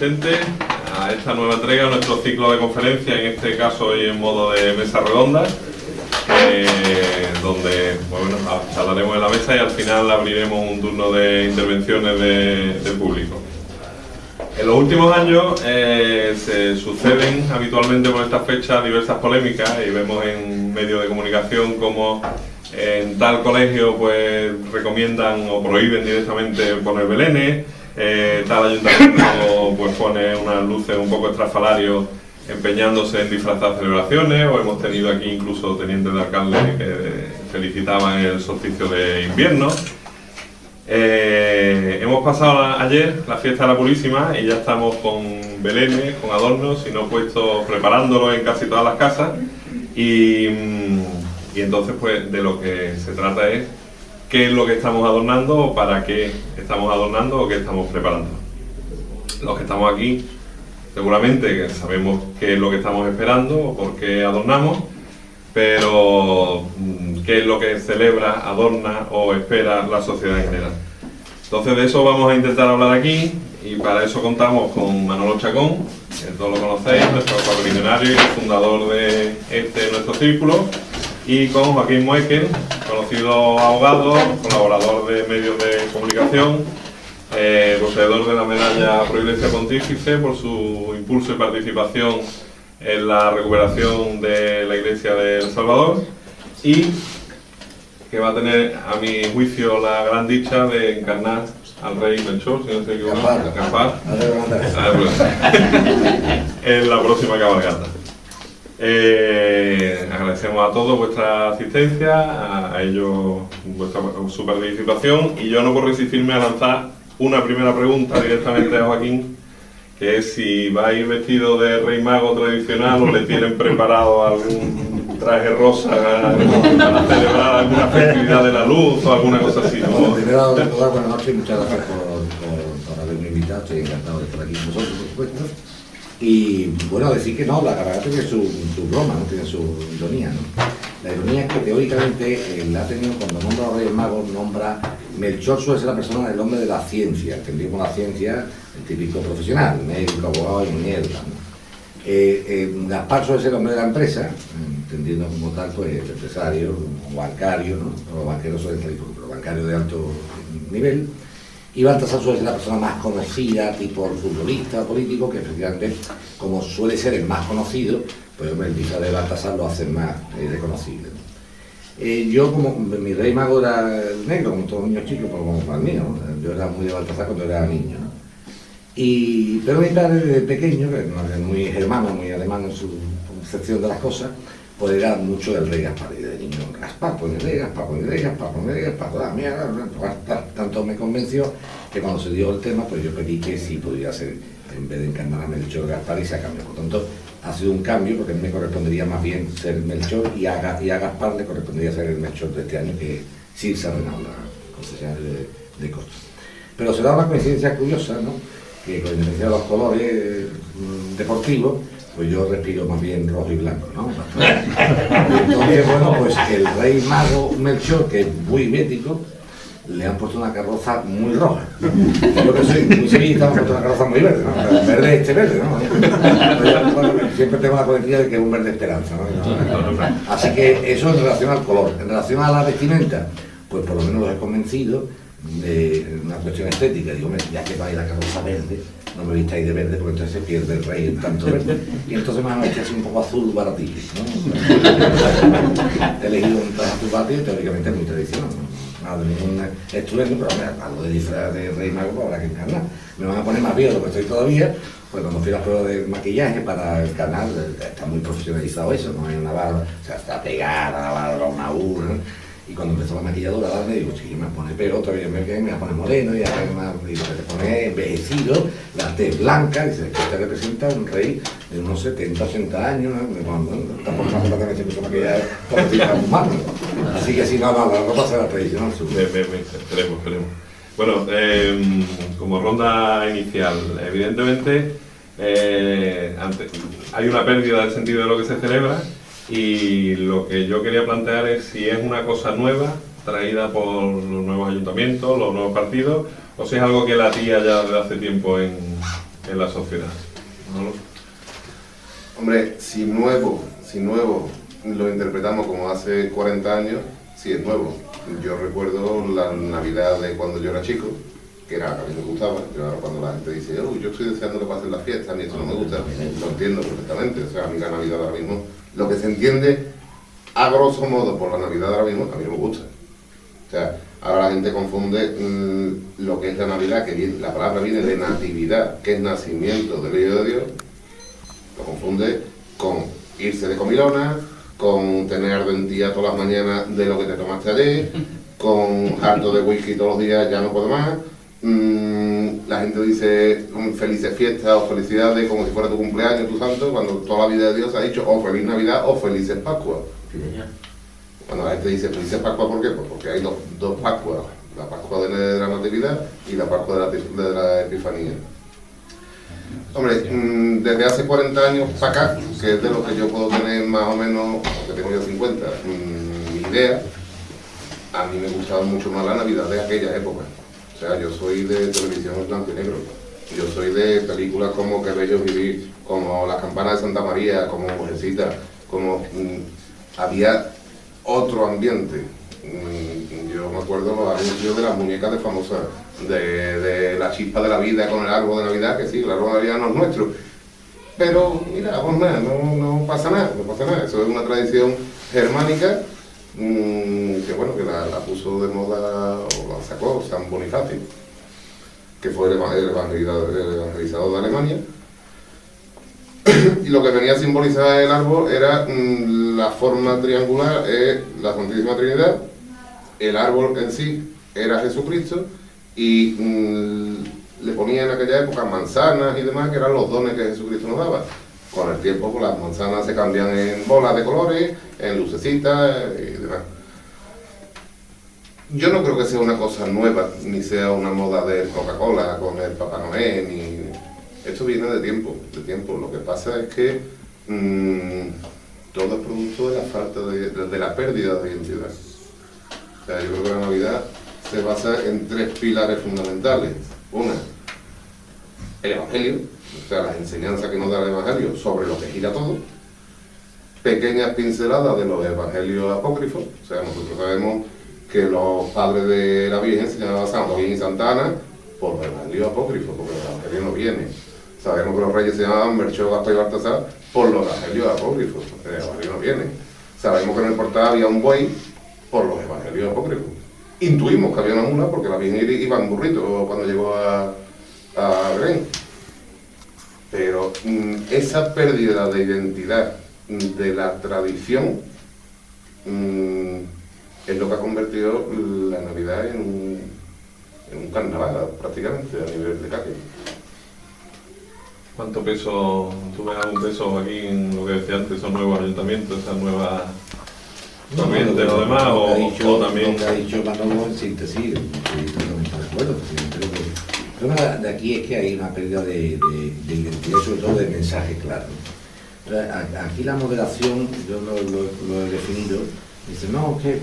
asistentes a esta nueva entrega de nuestro ciclo de conferencias, en este caso hoy en modo de mesa redonda, donde bueno, charlaremos en la mesa y al final abriremos un turno de intervenciones del público. En los últimos años se suceden habitualmente por estas fechas diversas polémicas y vemos en medios de comunicación como en tal colegio pues recomiendan o prohíben directamente poner belenes, tal ayuntamiento pues pone unas luces un poco estrafalarios empeñándose en disfrazar celebraciones, o hemos tenido aquí incluso tenientes de alcalde que felicitaban el solsticio de invierno. Hemos pasado ayer la fiesta de la Purísima y ya estamos con belenes, con adornos, sino puestos preparándolos en casi todas las casas, y entonces pues de lo que se trata es qué es lo que estamos adornando, o para qué estamos adornando, o qué estamos preparando. Los que estamos aquí seguramente sabemos qué es lo que estamos esperando o por qué adornamos, pero qué es lo que celebra, adorna o espera la sociedad en general. Entonces de eso vamos a intentar hablar aquí, y para eso contamos con Manolo Chacón, que todos lo conocéis, nuestro coordinario y fundador de nuestro círculo, y con Joaquín Moekel, conocido abogado, colaborador de medios de comunicación, poseedor de la medalla Pro Iglesia Pontífice por su impulso y participación en la recuperación de la Iglesia de El Salvador, y que va a tener, a mi juicio, la gran dicha de encarnar al rey Melchor, si no se equivoca, Gaspar, en la próxima cabalgata. Agradecemos a todos vuestra asistencia, a ellos su participación, y yo no puedo resistirme a lanzar una primera pregunta directamente a Joaquín, que es si va a ir vestido de rey mago tradicional o le tienen preparado algún traje rosa para celebrar alguna festividad de la luz o alguna cosa así, ¿no? Bueno, primero de todo, buenas noches y muchas gracias por haberme invitado. Estoy encantado de estar aquí con vosotros, por supuesto. Y bueno, decir que no, la cabalgata tiene su broma, ¿no? Tiene su ironía, ¿no? La ironía es que teóricamente la ha tenido cuando nombra a los Reyes Magos, nombra Melchor, suele ser la persona del hombre de la ciencia, entendido como la ciencia, el típico profesional, médico, abogado, ingeniero, ¿no? Gaspar suele ser el hombre de la empresa, entendiendo como tal, pues empresario, bancario, ¿no? Los banqueros suelen ser los bancarios de alto nivel. Y Baltasar suele ser la persona más conocida, tipo el futbolista político, que efectivamente, como suele ser el más conocido, pues el disfraz de Baltasar lo hace más reconocible. Yo, como mi rey mago era negro, como todos los niños chicos, como para el mío, ¿no? Yo era muy de Baltasar cuando era niño, ¿no? Pero mi padre, desde pequeño, que es muy germano, muy alemán en su concepción de las cosas, pues era mucho del rey Gaspar, y de niño Gaspar, pues el rey Gaspar, pues el rey Gaspar, pues el rey Gaspar, toda mierda, tanto me convenció que cuando se dio el tema, pues yo pedí que sí podría ser, en vez de encarnar a Melchor, Gaspar, y se ha cambiado. Por tanto, ha sido un cambio, porque a mí me correspondería más bien ser Melchor, y a Gaspar le correspondería ser el Melchor de este año, que sí se ha renado la concesionaria de costos. Pero se da una coincidencia curiosa, ¿no? Que con independencia de los colores deportivos, pues yo respiro más bien rojo y blanco, ¿no? Entonces, bueno, pues el rey mago Melchor, que es muy bético, le han puesto una carroza muy roja. Yo que soy muy sevillista, me han puesto una carroza muy verde, ¿no? Verde verde, ¿no? Bueno, siempre tengo la coletilla de que es un verde esperanza, ¿no? Así que eso en relación al color. En relación a la vestimenta, pues por lo menos los he convencido de una cuestión estética. Digo, ya que va a ir la carroza verde, no me vistáis de verde, porque entonces se pierde el rey en tanto verde. Y entonces me han hecho así un poco azul baratillo, ¿no? He elegido un traje azul baratillo, teóricamente muy tradicional, ¿no? Nada de ningún estudiante, pero mira, algo de disfraz de rey mago, pues habrá que encarnar. Me van a poner más viejo de lo que estoy todavía, pues cuando fui a la prueba de maquillaje para el canal, está muy profesionalizado eso, no hay una barba, o sea, está pegada la barba, una urna. Y cuando empezó la maquilladora a darme, digo, sí, me pone pelo, todavía me voy a poner moreno, y además digo, que te pone envejecido, la tez blanca, dice, que te representa un rey de unos 70, 80 años, ¿no? Tampoco me hace que se puso maquillaje porque estoy tan humano. Así que sí, no pasa la tradicional. Esperemos. Bueno, como ronda inicial, evidentemente hay una pérdida del sentido de lo que se celebra. Y lo que yo quería plantear es si es una cosa nueva, traída por los nuevos ayuntamientos, los nuevos partidos, o si es algo que latía ya desde hace tiempo en en la sociedad. ¿No? Hombre, si nuevo lo interpretamos como hace 40 años, sí es nuevo. Yo recuerdo la Navidad de cuando yo era chico, que era a mí me gustaba. Yo ahora cuando la gente dice, yo estoy deseando que pasen las fiestas, a mí eso no me gusta, lo entiendo perfectamente. O sea, a mí la Navidad ahora mismo, lo que se entiende a grosso modo por la Navidad ahora mismo, a mí no me gusta. O sea, ahora la gente confunde lo que es la Navidad, que viene, la palabra viene de natividad, que es nacimiento del Hijo de Dios, lo confunde con irse de comilona, con tener ardentía todas las mañanas de lo que te tomaste ayer, con harto de whisky todos los días, ya no puedo más. La gente dice felices fiestas o felicidades como si fuera tu cumpleaños, tu santo, cuando toda la vida de Dios ha dicho o feliz Navidad o felices Pascua. Cuando la gente dice felices Pascua, ¿por qué? Pues porque hay dos Pascuas, la Pascua de la Natividad y la Pascua de la Epifanía. Hombre, desde hace 40 años para acá, que es de lo que yo puedo tener más o menos, aunque tengo yo 50, mi idea, a mí me gustaba mucho más la Navidad de aquella época. O sea, yo soy de televisión en blanco y negro, yo soy de películas como Qué bello vivir, como Las campanas de Santa María, como Mujercita, como había otro ambiente. Yo me acuerdo los anuncios de las muñecas de famosas, de la chispa de la vida con el árbol de Navidad, que sí, el árbol de Navidad no es nuestro, pero mira, pues nada, no pasa nada, eso es una tradición germánica que bueno, que la puso de moda, o la sacó San Bonifacio, que fue el evangelizador de Alemania, y lo que venía a simbolizar el árbol era la forma triangular, la Santísima Trinidad, el árbol en sí era Jesucristo, y le ponía en aquella época manzanas y demás, que eran los dones que Jesucristo nos daba. Con el tiempo pues, las manzanas se cambian en bolas de colores, en lucecitas y demás. Yo no creo que sea una cosa nueva, ni sea una moda de Coca-Cola con el Papá Noel, ni... Esto viene de tiempo. Lo que pasa es que todo es producto de la falta de la pérdida de identidad. O sea, yo creo que la Navidad se basa en 3 pilares fundamentales. Una, el Evangelio, o sea, las enseñanzas que nos da el Evangelio sobre lo que gira todo. Pequeñas pinceladas de los Evangelios apócrifos. O sea, nosotros sabemos que los padres de la Virgen se llamaban San Joaquín y Santa Ana por los Evangelios apócrifos, porque el Evangelio no viene. Sabemos que los reyes se llamaban Melchor, Gaspar y Baltasar por los Evangelios apócrifos, porque el Evangelio no viene. Sabemos que en el portal había un buey por los Evangelios apócrifos. Intuimos que había una mula porque la Virgen iba en burrito cuando llegó a Belén. Pero esa pérdida de identidad de la tradición es lo que ha convertido la Navidad en un carnaval prácticamente a nivel de Cáceres. ¿Cuánto peso, tú ves algún peso aquí en lo que decía antes, esos nuevos ayuntamientos, esas nuevas corrientes o demás? O también... Lo que ha dicho Manolo en síntesis, estoy totalmente de acuerdo. Creo que el problema de aquí es que hay una pérdida de identidad y sobre todo de mensaje claro. Aquí la moderación, yo lo he definido, dice, no, es que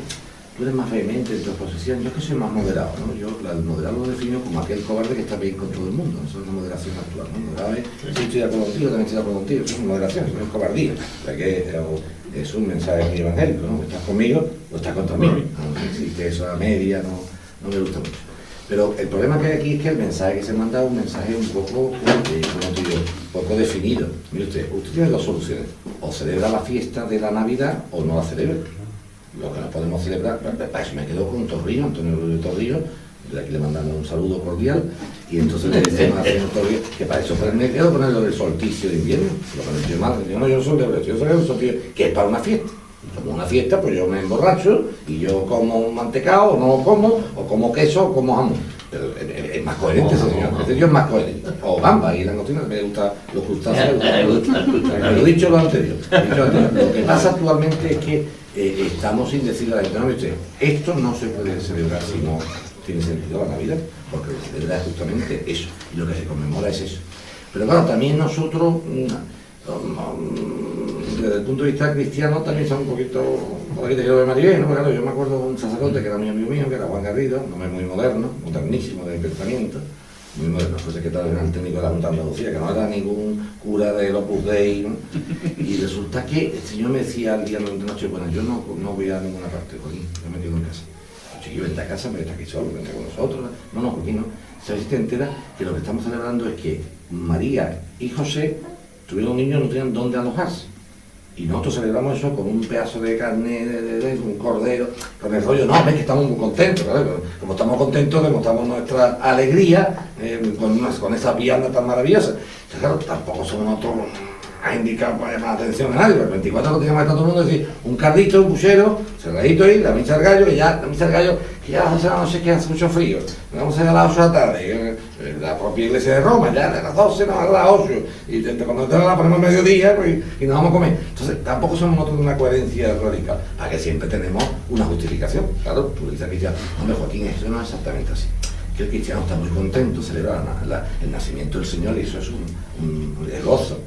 tú eres más vehemente en tu exposición, yo es que soy más moderado, ¿no? Yo el moderado lo defino como aquel cobarde que está bien con todo el mundo, eso es la moderación actual, ¿no? Moderado es, si estoy de acuerdo contigo, también estoy de acuerdo contigo, eso es moderación, eso no es cobardía, o sea que es un mensaje muy evangélico, ¿no? Estás conmigo o estás contra mí, no existe eso a media, no me gusta mucho. Pero el problema que hay aquí es que el mensaje que se manda es un mensaje un poco, poco definido. Mire usted tiene 2 soluciones, o celebra la fiesta de la Navidad o no la celebra. Lo que no podemos celebrar, para eso me quedo con Torrillo, Antonio Torrillo, de aquí le mandamos un saludo cordial, y entonces le decimos a señor Torrillo que para eso me quedo con lo del solsticio de invierno, lo que no estoy mal, yo celebro un solsticio, que es para una fiesta. Como una fiesta, pues yo me emborracho y yo como un mantecado, o no como, o como queso, o como jamón. Pero es más coherente ese señor, ese señor es más coherente. O gamba, y la cocina me gusta los crustáceos, lo he dicho lo anterior. Lo que pasa actualmente es que estamos sin decirle a la gente, no, usted, esto no se puede celebrar si no tiene sentido la Navidad, porque lo que celebra es justamente eso, y lo que se conmemora es eso. Pero claro, también nosotros, desde el punto de vista cristiano, también son un poquito, por aquí te quiero ver Maribel, ¿no? Claro, yo me acuerdo de un sacerdote que era muy amigo mío, que era Juan Garrido, un hombre muy moderno, modernísimo de pensamiento, muy moderno, fue secretario general técnico de la Junta de Andalucía, que no era ningún cura del Opus Dei, ¿no? Y resulta que el señor me decía al día de noche, bueno, yo no voy a ninguna parte, Joaquín, yo me quedo en casa. Chiquillo, vente a casa, me está aquí solo, vente con nosotros. No, Joaquín, no. ¿Sabes si te enteras que lo que estamos celebrando es que María y José tuvieron niños, no tenían dónde alojarse? Y nosotros celebramos eso con un pedazo de carne, un cordero, con el rollo, no, ves que estamos muy contentos, ¿verdad? Como estamos contentos, demostramos nuestra alegría con esa vianda tan maravillosa. Entonces, claro, tampoco somos nosotros a indicar para llamar la atención a nadie, pero el 24 lo teníamos que estar todo el mundo decir, un cardito, un puchero, cerradito ahí, la misa del gallo, que ya a las 11 de la noche que hace mucho frío, vamos a ir a las 8 de la tarde, la propia iglesia de Roma, ya de las 12 nos a las 8, y cuando la ponemos a mediodía, pues, y nos vamos a comer. Entonces, tampoco somos nosotros de una coherencia radical, para que siempre tenemos una justificación. Claro, tú dices que ya, hombre, Joaquín, eso no es exactamente así. Que el cristiano está muy contento, celebra el nacimiento del Señor, y eso es un gozo.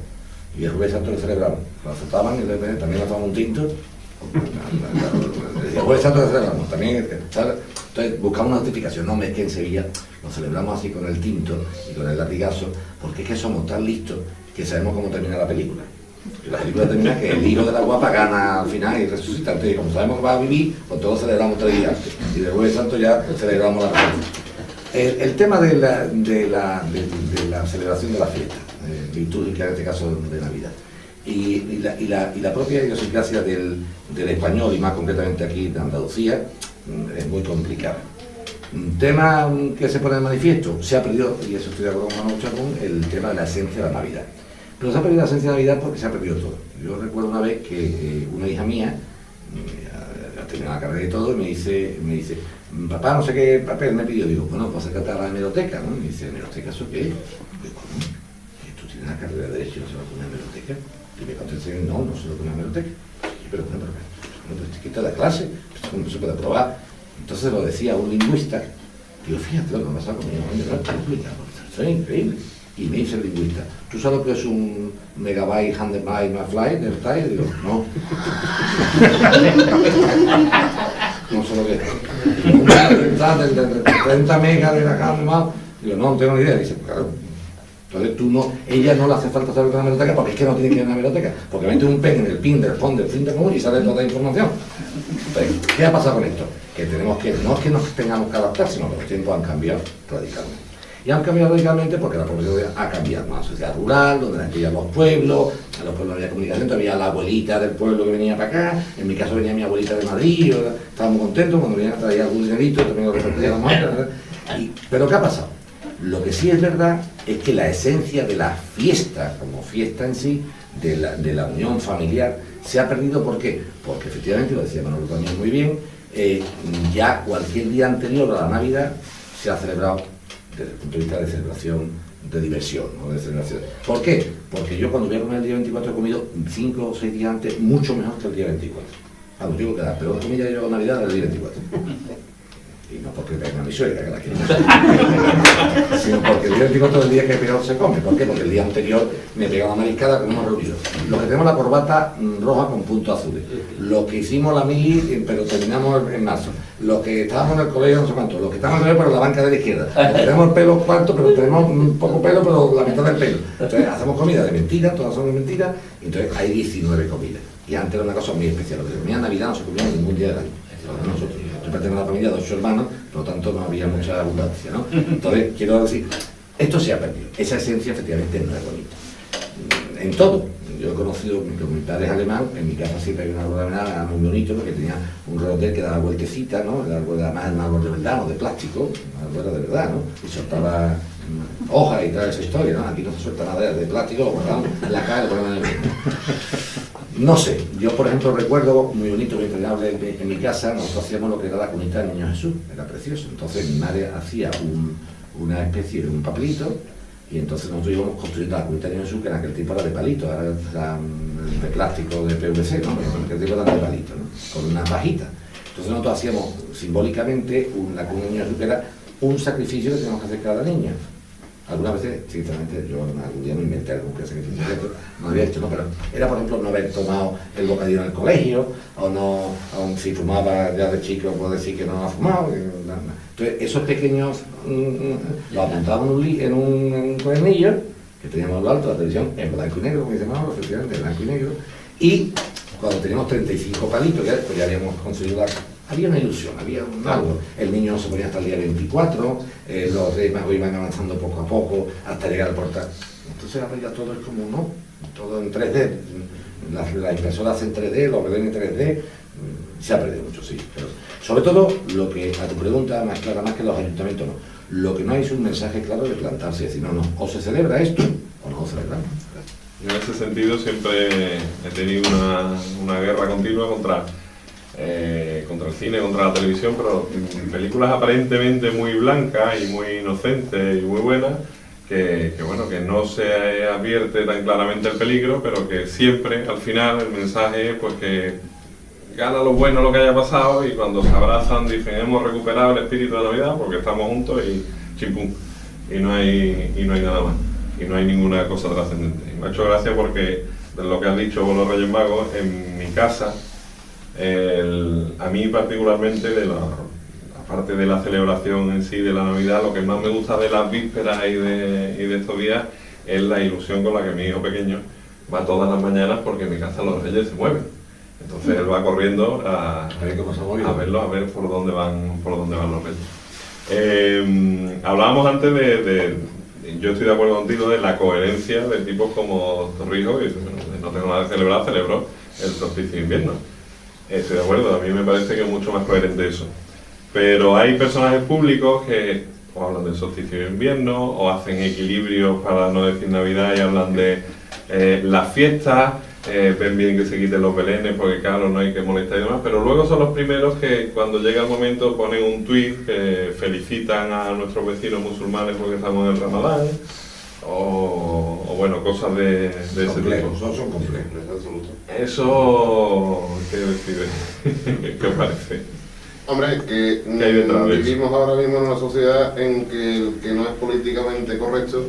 Y el Jueves Santo lo celebramos, lo azotaban y también nos tomamos un tinto. El Jueves Santo lo celebramos, también, ¿sabes? Entonces buscamos una justificación, no, es que en Sevilla lo celebramos así con el tinto y con el latigazo, porque es que somos tan listos que sabemos cómo termina la película. Y la película termina que el hijo de la guapa gana al final y resucita. Entonces, como sabemos que va a vivir, pues todos celebramos 3 días antes. Y el Jueves Santo ya celebramos la fiesta. El tema de la celebración de la fiesta litúrgica, en este caso de Navidad, y la propia idiosincrasia del español, y más concretamente aquí de Andalucía, es muy complicada. Un tema que se pone de manifiesto, se ha perdido, y eso estoy de acuerdo con Manu Chacón, el tema de la esencia de la Navidad. Pero se ha perdido la esencia de la Navidad porque se ha perdido todo. Yo recuerdo una vez que una hija mía, ha terminado la carrera y todo, y me dice, papá, no sé qué papel me pidió. Digo, bueno, pues acércate a la hemeroteca, ¿no? Y me dice, ¿hemeroteca eso qué es? Digo, ¿cómo? ¿Tú tienes una carrera de Derecho y no se va a una hemeroteca? Y me contesté, no se lo pone una hemeroteca. Pero quita la clase, no se puede probar. Entonces lo decía un lingüista. Digo, fíjate lo que me ha pasado conmigo, esto es increíble. Y me dice el lingüista, ¿tú sabes lo que es un megabyte, 100 byte, más fly del TAI? Digo, no. No sé lo que es. Un 30 megas de la cámara, digo, no tengo ni idea. Dice, pues claro. Entonces ella no le hace falta saber una biblioteca porque es que no tiene que ir a una biblioteca. Porque mete un pen en el pin del phone del fin de común y sale toda la información. Entonces, ¿qué ha pasado con esto? Que tenemos que, no es que nos tengamos que adaptar, sino que los tiempos han cambiado radicalmente. Y han cambiado radicalmente porque la población ha cambiado, ¿no? La sociedad rural, donde la había los pueblos no había comunicación, había la abuelita del pueblo que venía para acá, en mi caso venía mi abuelita de Madrid, estábamos contentos, cuando venía a traer algún dinerito, también lo repartía la madre, pero ¿qué ha pasado? Lo que sí es verdad es que la esencia de la fiesta, como fiesta en sí, de la unión familiar, se ha perdido. ¿Por qué? Porque efectivamente, lo decía Manolo también muy bien, ya cualquier día anterior a la Navidad se ha celebrado desde el punto de vista de celebración, de diversión, ¿no? De celebración. ¿Por qué? Porque yo cuando voy a comer el día 24 he comido 5 o 6 días antes mucho mejor que el día 24. Cuando digo que la peor comida yo Navidad era el día 24. Y no porque tenga mi suegra que la quiere, sino porque el día 24 es el día que peor se come. ¿Por qué? Porque el día anterior me pegaba una mariscada con unos reunidos. Los que tenemos la corbata roja con puntos azules. Los que hicimos la mili, pero terminamos en marzo. Los que estábamos en el colegio, no sé cuánto. Los que estamos en el colegio, pero la banca de la izquierda. Los que tenemos el pelo cuarto, pero tenemos un poco pelo, pero la mitad del pelo. Entonces hacemos comida de mentira, todas son de mentira, y entonces hay 19 comidas. Y antes era una cosa muy especial. Lo que se comía en Navidad no se comía ningún día del año. Nosotros. Yo pertenezco a una familia de 8 hermanos, por lo tanto no había mucha abundancia, ¿no? Entonces, quiero decir, esto se ha perdido. Esa esencia efectivamente no es bonita. En todo. Yo he conocido, mi padre es alemán, en mi casa siempre había un árbol de Navidad muy bonito, porque tenía un rodel que daba vueltecita, ¿no? El árbol además un árbol de verdad, no de plástico, un árbol de verdad, ¿no? Y soltaba hojas y toda esa historia, ¿no? Aquí no se suelta nada de plástico, lo guardamos en la calle, lo ponemos en el mismo. No sé, yo por ejemplo recuerdo muy bonito, muy entrañable en mi casa, nosotros hacíamos lo que era la cunita del Niño Jesús, era precioso. Entonces mi madre hacía una especie de un papelito, y entonces nosotros íbamos construyendo la cunita del Niño Jesús, que en aquel tiempo era de palito, ahora era de plástico, de PVC, ¿no? Pero en aquel tiempo era de palito, ¿no? Con una pajita. Entonces nosotros hacíamos simbólicamente la cuna del Niño Jesús, que era un sacrificio que teníamos que hacer cada niña. Algunas veces, sinceramente, yo algún día me inventé algún que se me no había hecho, ¿no? Pero era, por ejemplo, no haber tomado el bocadillo en el colegio, o no, aun si fumaba ya de chico, puedo decir que no ha fumado. Entonces, esos pequeños los apuntaban en un cuadernillo, que teníamos lo alto, la televisión en blanco y negro, como dice Mauro, efectivamente, en blanco y negro, y cuando teníamos 35 palitos, pues ya habíamos conseguido había una ilusión, había un algo. El niño se ponía hasta el día 24, los demás iban avanzando poco a poco hasta llegar al portal. Entonces ahora ya todo es como, ¿no? Todo en 3D. Las impresoras en 3D, los belenes en 3D, se ha perdido mucho, sí. Pero sobre todo, lo que a tu pregunta más clara, más que los ayuntamientos, no. Lo que no hay es un mensaje claro de plantarse, es decir, no, o se celebra esto o no se celebra. En ese sentido siempre he tenido una guerra continua contra el cine, contra la televisión, pero películas aparentemente muy blancas y muy inocentes y muy buenas, que bueno, que no se advierte tan claramente el peligro, pero que siempre al final el mensaje es pues que gana lo bueno lo que haya pasado, y cuando se abrazan dicen hemos recuperado el espíritu de Navidad porque estamos juntos y chimpum, y no hay nada más, y no hay ninguna cosa trascendente. Y me ha hecho gracia porque de lo que has dicho con los Reyes Magos, en mi casa, a mí particularmente, aparte de la celebración en sí de la Navidad, lo que más me gusta de las vísperas y de estos días es la ilusión con la que mi hijo pequeño va todas las mañanas, porque en mi casa los Reyes se mueven. Entonces él va corriendo a verlo, a ver por dónde van los Reyes. Hablábamos antes yo estoy de acuerdo contigo, de la coherencia de tipos como Torrijos, que bueno, no tengo nada de celebrar, celebro el solsticio de invierno. Estoy de acuerdo, a mí me parece que es mucho más coherente eso. Pero hay personajes públicos que o hablan del solsticio de invierno, o hacen equilibrios para no decir Navidad y hablan de las fiestas, ven bien que se quiten los belenes porque claro, no hay que molestar y demás, pero luego son los primeros que cuando llega el momento ponen un tuit que felicitan a nuestros vecinos musulmanes porque estamos en el Ramadán, o bueno, cosas de ese tipo. Son complejos, absoluto. Eso, ¿qué decide? ¿Qué os parece? Hombre, que hay detrás de vivimos ahora mismo en una sociedad en que el que no es políticamente correcto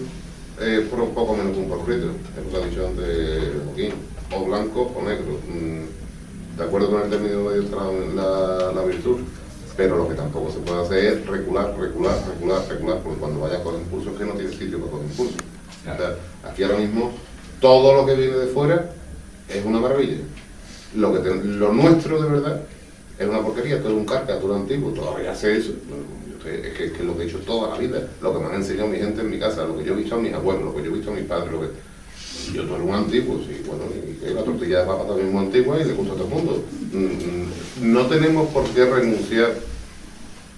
es por un poco menos que un correcto, es lo que ha dicho antes Joaquín, o blanco o negro. De acuerdo con el término medio está la virtud, pero lo que tampoco se puede hacer es recular, porque cuando vayas con impulso es que no tienes sitio para coger impulso. O sea, aquí ahora mismo todo lo que viene de fuera es una maravilla. Lo nuestro de verdad es una porquería, todo es un carca, todo es antiguo, todavía sé eso. Es que lo que he hecho toda la vida, lo que me han enseñado mi gente en mi casa, lo que yo he visto a mis abuelos, lo que yo he visto a mis padres, yo todo era un antiguo, sí, bueno, y que la tortilla de papa también es muy antigua y le gusta a todo el mundo. No tenemos por qué renunciar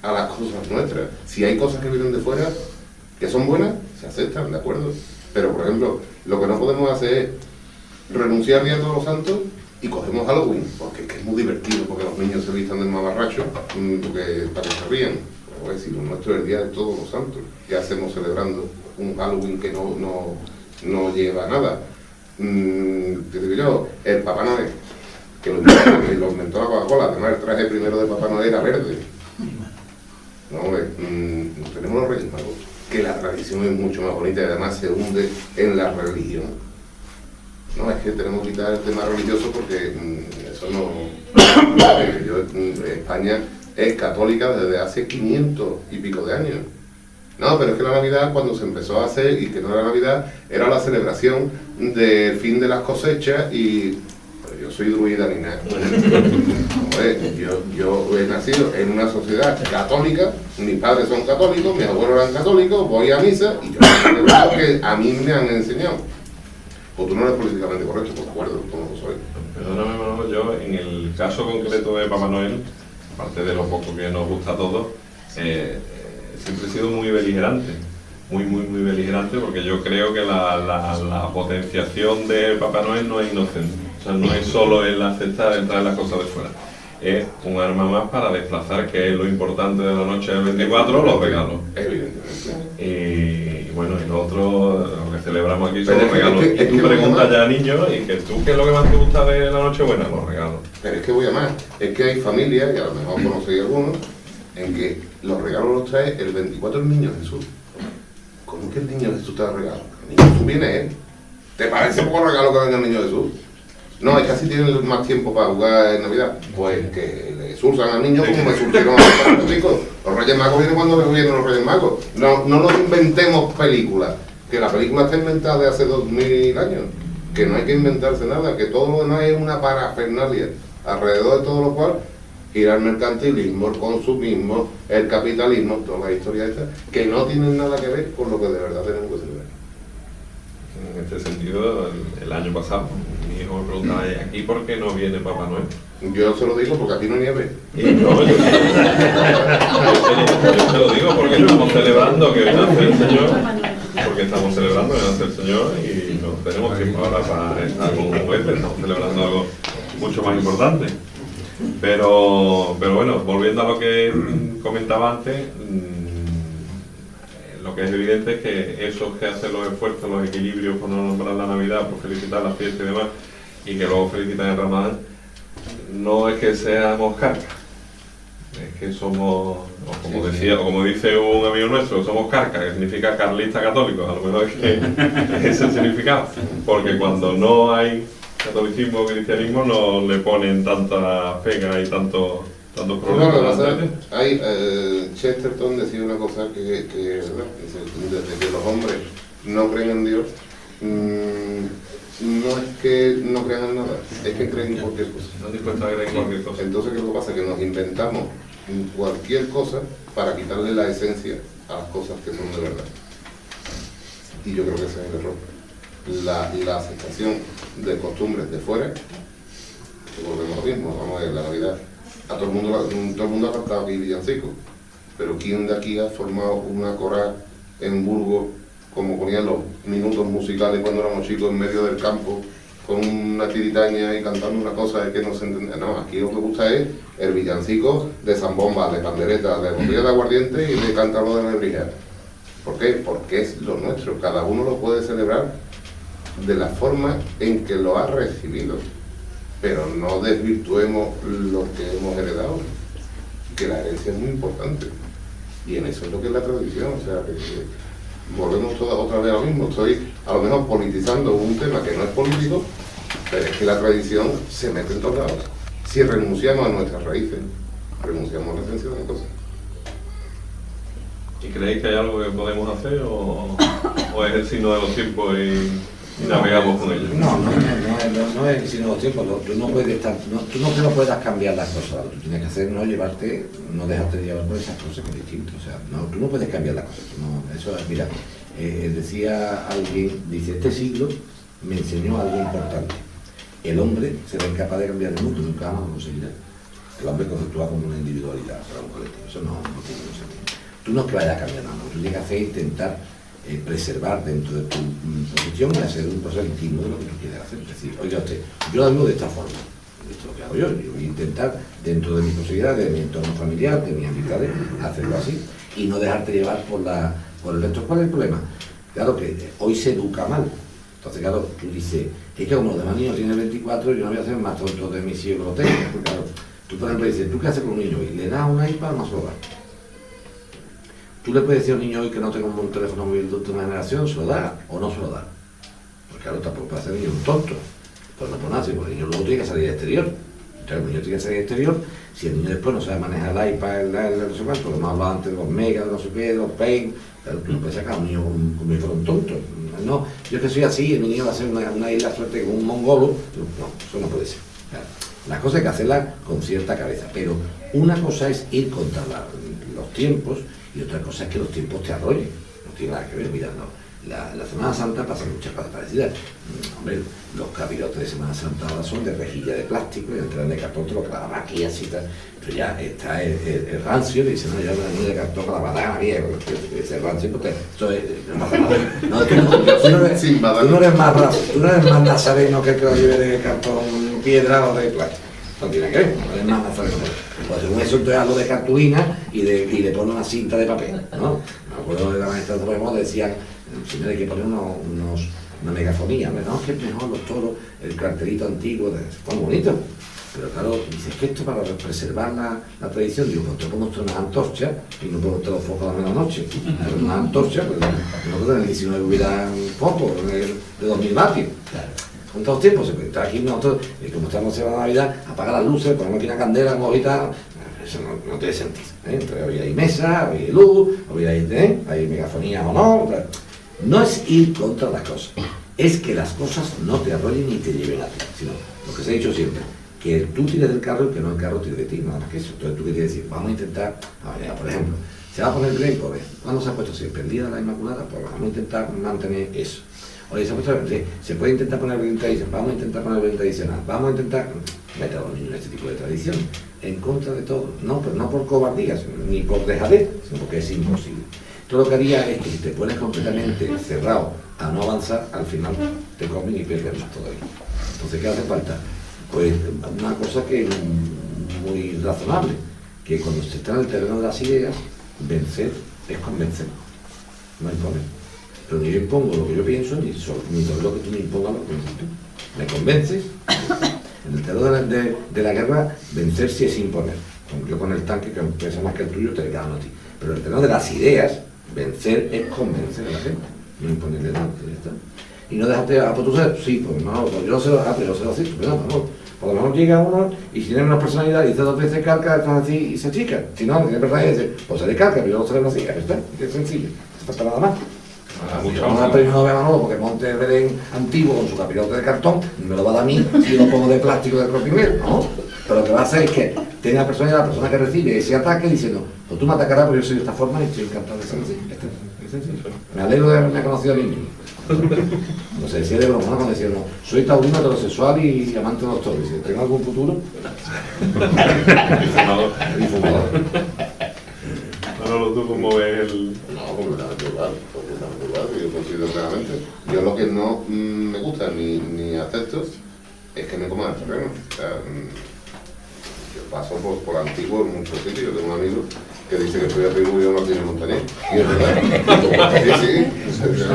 a las cosas nuestras. Si hay cosas que vienen de fuera que son buenas, se aceptan, de acuerdo. Pero, por ejemplo, lo que no podemos hacer es renunciar Día de Todos los Santos y cogemos Halloween, porque es que es muy divertido, porque los niños se vistan de mamarracho, para que se rían. Pero es decir, lo nuestro es el Día de Todos los Santos. ¿Qué hacemos celebrando un Halloween que no lleva a nada? Te digo yo, el Papá Noel, que lo inventó la Coca-Cola, además el traje primero de Papá Noel era verde. No, tenemos los Reyes Magos, que la tradición es mucho más bonita y además se hunde en la religión. No, es que tenemos que quitar el tema religioso porque eso no... España es católica desde hace 500 y pico de años. No, pero es que la Navidad, cuando se empezó a hacer, y que no era Navidad, era la celebración del fin de las cosechas y... Pero yo soy druida ni nada. Yo he nacido en una sociedad católica, mis padres son católicos, mis abuelos eran católicos, voy a misa y yo celebro lo que a mí me han enseñado. Pues tú no eres políticamente correcto, pues de acuerdo, como lo soy. Perdóname, Manolo, yo en el caso concreto de Papá Noel, aparte de lo poco que nos gusta a todos, siempre he sido muy beligerante, muy beligerante, porque yo creo que la potenciación de Papá Noel no es inocente. O sea, no es solo el aceptar, el traer las cosas de fuera. Es un arma más para desplazar, que es lo importante de la noche del 24, los regalos. Evidentemente. Y bueno, y nosotros lo que celebramos aquí son los regalos. Y tú preguntas ya a niños, y que tú, ¿qué es lo que más te gusta de la Nochebuena? Los regalos. Pero es que voy a más. Es que hay familias, y a lo mejor conocéis algunos, en que los regalos los trae el 24 el niño Jesús. ¿cómo que el niño Jesús te da regalo? El niño Jesús viene él. ¿Te parece poco regalo que venga el niño Jesús? No, es que así tienen más tiempo para jugar en Navidad. Pues que le sursan al niño como me surgieron a los chicos. Los Reyes Magos vienen cuando vienen los Reyes Magos. No nos inventemos películas. Que la película está inventada de hace 2000 años. Que no hay que inventarse nada. Que todo lo demás es una parafernalia. Alrededor de todo lo cual gira el mercantilismo, el consumismo, el capitalismo, toda la historia esta, que no tienen nada que ver con lo que de verdad tenemos que celebrar. En este sentido, el año pasado, mi hijo me preguntaba, ¿y aquí por qué no viene Papá Noel? Yo se lo digo porque aquí no hay nieve. Y no, yo se lo digo porque estamos celebrando que nace el Señor, porque estamos celebrando que nace el Señor y no tenemos tiempo ahora para estar con un juguete, estamos celebrando algo mucho más importante. Pero bueno, volviendo a lo que comentaba antes, lo que es evidente es que esos que hacen los esfuerzos, los equilibrios por no nombrar la Navidad, por felicitar la fiesta y demás, y que luego felicitan el Ramadán, no es que seamos carcas, es que somos, o como decía, o como dice un amigo nuestro, somos carcas, que significa carlista católico, a lo mejor es que es el significado, porque cuando no hay catolicismo o cristianismo no le ponen tanta pega y tantos problemas. Hay, Chesterton decía una cosa que ¿verdad? Desde que los hombres no creen en Dios, no es que no crean en nada, es que creen en cualquier cosa. Están dispuestos a creer en cualquier cosa. Entonces, ¿qué es lo que pasa? Que nos inventamos cualquier cosa para quitarle la esencia a las cosas que son de verdad. Y yo creo que ese es el error. La aceptación de costumbres de fuera, que volvemos a lo mismo, vamos a ver, la Navidad. A todo el mundo ha cantado aquí villancicos, pero ¿quién de aquí ha formado una coral en Burgos, como ponían los minutos musicales cuando éramos chicos en medio del campo, con una tiritaña y cantando una cosa que no se entiende? No, aquí lo que gusta es el villancico de zambomba, de pandereta, de botella de aguardiente y de cantarlo de nebrija. ¿Por qué? Porque es lo nuestro, cada uno lo puede celebrar de la forma en que lo ha recibido, pero no desvirtuemos lo que hemos heredado, que la herencia es muy importante, y en eso es lo que es la tradición. O sea, que volvemos otra vez a lo mismo. Estoy a lo mejor politizando un tema que no es político, pero es que la tradición se mete en todos lados. Si renunciamos a nuestras raíces, renunciamos a la esencia de las cosas. ¿Y creéis que hay algo que podemos hacer o es el signo de los tiempos y navegamos con ellos? No es el signo de los tiempos. Tú no puedes cambiar las cosas. Lo que tú tienes que hacer no dejarte llevar por esas cosas que es distinto. O sea, tú no puedes cambiar las cosas. Eso es, mira, decía alguien, dice, este siglo me enseñó algo importante. El hombre será incapaz de cambiar el mundo, nunca más lo conseguirá. El hombre conceptúa como una individualidad, para un colectivo. Eso no tiene sentido. Tú no es que vayas a cambiar nada, tú tienes que hacer intentar preservar dentro de tu posición y hacer un proceso íntimo de lo que tú quieres hacer. Es decir, oiga usted, yo lo hago de esta forma, esto es lo que hago yo voy a intentar dentro de mis posibilidades, de mi entorno familiar, de mis amistades, hacerlo así y no dejarte llevar por el resto. ¿Cuál es el problema? Claro que hoy se educa mal. Entonces, claro, tú dices, es que como los demás niños tienen 24, yo no voy a hacer más tonto de mis hijos que lo tengo. Claro, tú por ejemplo dices, ¿tú qué haces con un niño hoy? ¿Le das una iPad o no se lo das? ¿Tú le puedes decir a un niño hoy que no tenga un teléfono móvil de última generación? ¿Se lo da o no se lo da? Porque claro, tampoco puede hacer el niño un tonto. Pues no por nada, porque el niño luego tiene que salir al exterior. Entonces el niño tiene que salir al exterior. Si el niño después no sabe manejar el iPad, el no sé cuánto, lo más hablaba antes de los megas, de no sé qué, de los paint, claro, tú no puedes sacar a un niño como si fuera un tonto. No, yo que soy así, el niño va a ser una isla suerte como un mongolo. No, eso no puede ser. Claro, las cosas hay que hacerlas con cierta cabeza, pero una cosa es ir contra los tiempos y otra cosa es que los tiempos te arrollen. No tiene nada que ver, mira, la Semana Santa pasan muchas cosas parecidas. Hombre, los capirotes de Semana Santa ahora son de rejilla de plástico y entran de cartón, te lo clavan aquí así, tal. Pero ya está el rancio y dice, no, ya una niña de cartón con la badana vieja, ese rancio, pues eso es, no pasa nada. No, tú no eres más nazareno que el que lo lleve de cartón piedra o de plástico. No tiene que ver, no eres más nazareno. Pues según eso entonces hazlo de cartulina y le pone una cinta de papel, ¿no? Me acuerdo de la maestra de Podemos decían, señores, hay que poner unos una megafonía, no, es que es mejor los toros, el cartelito antiguo, está muy bonito. Pero claro, dices que esto para preservar la tradición, digo, pues te pongo una antorcha y no puedo los focos a la medianoche. Una antorcha, pues nosotros en el 19 hubiera un foco de 2000 vatios. Con todos los tiempos, se puede estar aquí nosotros, y como estamos en la Navidad, apagar las luces, ponemos aquí una candela, mojita, eso no tiene sentido. Entonces hoy hay mesa, hoy hay luz, hoy hay megafonía o no. No es ir contra las cosas, es que las cosas no te arrollen ni te lleven a ti, sino lo que se ha dicho siempre. Que tú tires del carro y que no el carro tire de ti, nada más que eso. Entonces tú qué quieres decir, vamos a intentar, por ejemplo, se va a poner Belén, pues ¿cuándo se ha puesto siempre? El día de la Inmaculada, pues vamos a intentar mantener eso. Oye, se puede intentar poner Belén tradicional, vamos a intentar poner Belén tradicional, vamos a intentar meter a los niños en este tipo de tradición, en contra de todo, no, pero no por cobardía, ni por dejadez, sino porque es imposible. Todo lo que haría es que si te pones completamente cerrado a no avanzar, al final te comen y pierdes más todavía. Entonces, ¿qué hace falta? Pues una cosa que es muy razonable, que cuando se está en el terreno de las ideas, vencer es convencer, no imponer. Pero ni yo impongo lo que yo pienso, ni sobre lo que tú me impongas lo que piensas tú. Me convences, en el terreno de la guerra, vencer sí es imponer. Yo con el tanque, que pesa más que el tuyo, te le gano a ti. Pero en el terreno de las ideas, vencer es convencer a la gente, no imponerle nada, ya está. Y no déjate, pues tú sabes, sí, pues no, pues yo se lo así, pero no, vamos. Por lo menos llega uno y si tiene una personalidad y dice 2 veces calca, estás así y se chica. Si no, tiene personalidad y dice, pues se le calca, pero yo no se le así, ya está, es sencillo, no falta nada más. Vamos a pedir una vez a Manolo porque monte Belén antiguo con su capirote de cartón, me lo va a dar a mí si lo pongo de plástico del Corpimel, ¿no? Pero lo que va a hacer es que tenga la persona que recibe ese ataque diciendo, pues tú me atacarás porque yo soy de esta forma y estoy encantado de ser así. Es sencillo. Me alegro de haberme conocido a mí mismo. No sé, decía de broma, ¿no? Cuando decía, no, soy taurino, heterosexual y amante de los toros. Si tengo algún futuro. Y fumador. Manolo, ¿tú cómo ves el...? No, completamente igual, yo considero claramente. Yo lo que no me gusta ni acepto es que me coman el terreno. O sea, yo paso por antiguo en muchos sitios. Yo tengo un amigo que dice que estoy atribuido a Martín Montañés. Y es verdad. Sí, yo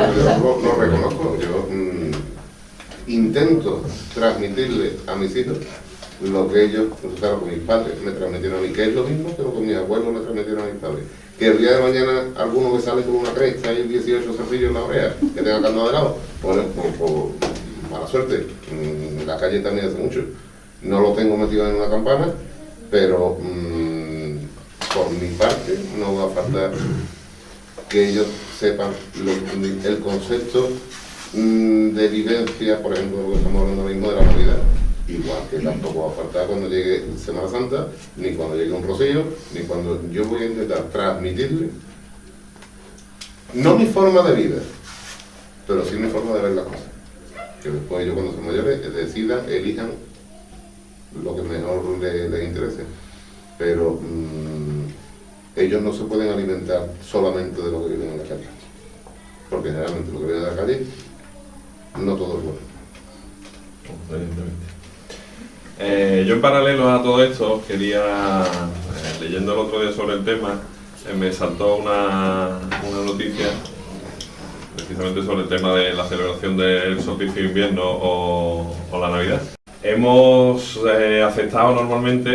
lo reconozco. Yo intento transmitirle a mis hijos lo que ellos, claro, con mis padres me transmitieron a mí, que es lo mismo que lo que mis abuelos me transmitieron a mis padres. Que el día de mañana alguno que sale con una cresta y 18 cerrillos en la oreja, que tenga candado de lado, por mala suerte, en la calle también hace mucho. No lo tengo metido en una campana, pero por mi parte no va a faltar que ellos sepan el concepto de vivencia, por ejemplo, lo que estamos hablando ahora mismo de la Navidad. Igual que tampoco va a faltar cuando llegue Semana Santa, ni cuando llegue un rocío, ni cuando yo voy a intentar transmitirle, no mi forma de vida, pero sí mi forma de ver las cosas. Que después ellos cuando son mayores decidan, elijan lo que mejor les interese. Pero ellos no se pueden alimentar solamente de lo que viven en la calle. Porque generalmente lo que viene de la calle, no todo es bueno. Evidentemente. Yo en paralelo a todo esto quería, leyendo el otro día sobre el tema, me saltó una noticia precisamente sobre el tema de la celebración del solsticio de invierno o la Navidad. Hemos aceptado normalmente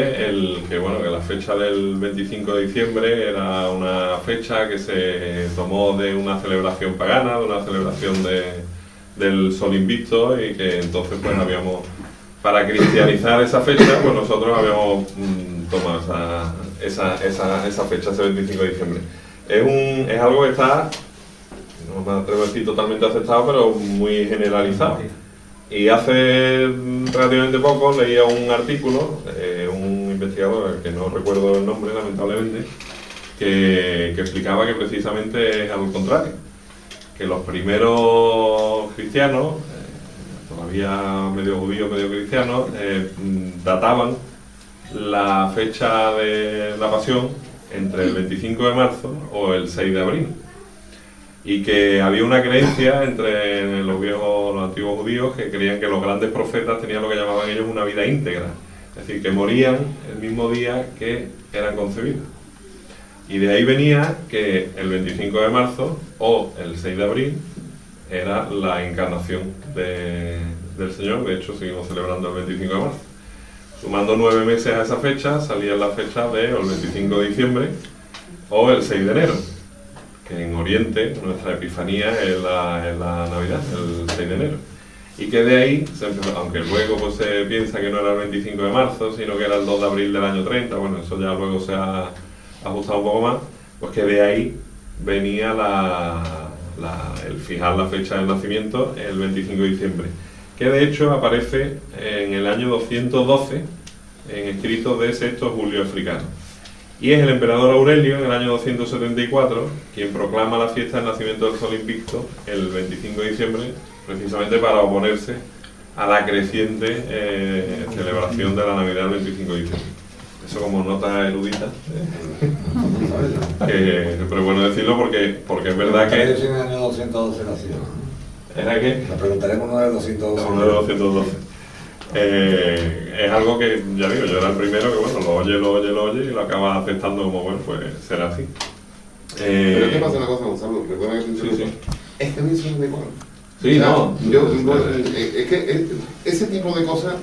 que la fecha del 25 de diciembre era una fecha que se tomó de una celebración pagana, de una celebración del sol invicto, y que entonces pues habíamos, para cristianizar esa fecha, pues nosotros habíamos tomado esa fecha, ese 25 de diciembre. Es algo que está, no me atrevo a decir totalmente aceptado, pero muy generalizado. Y hace relativamente poco leía un artículo, un investigador, que no recuerdo el nombre lamentablemente, que explicaba que precisamente es al contrario, que los primeros cristianos, todavía medio judíos, medio cristianos, databan la fecha de la pasión entre el 25 de marzo o el 6 de abril. Y que había una creencia entre los antiguos judíos que creían que los grandes profetas tenían lo que llamaban ellos una vida íntegra, es decir, que morían el mismo día que eran concebidos. Y de ahí venía que el 25 de marzo o el 6 de abril era la encarnación del Señor. De hecho, seguimos celebrando el 25 de marzo. Sumando 9 meses a esa fecha, salía la fecha del 25 de diciembre o el 6 de enero, que en Oriente nuestra Epifanía es la Navidad, el 6 de enero. Y que de ahí, aunque luego pues, se piensa que no era el 25 de marzo, sino que era el 2 de abril del año 30, bueno, eso ya luego se ha ajustado un poco más, pues que de ahí venía el fijar la fecha del nacimiento el 25 de diciembre, que de hecho aparece en el año 212 en escritos de Sexto Julio Africano. Y es el emperador Aurelio, en el año 274, quien proclama la fiesta del nacimiento del Sol Invicto el 25 de diciembre, precisamente para oponerse a la creciente celebración de la Navidad del 25 de diciembre. Eso como nota erudita, pero es bueno decirlo porque es verdad que... En el año 212 nació. ¿Era qué? Le preguntaremos uno de 212. Uno de 212. Es algo que, ya digo, yo era el primero que, bueno, lo oye y lo acaba aceptando como, bueno, pues será así. Pero es que pasa una cosa, Gonzalo, perdona que te interrumpa. Sí. Es que a mí eso no me igual. Sí, no. Es que ese tipo de cosas,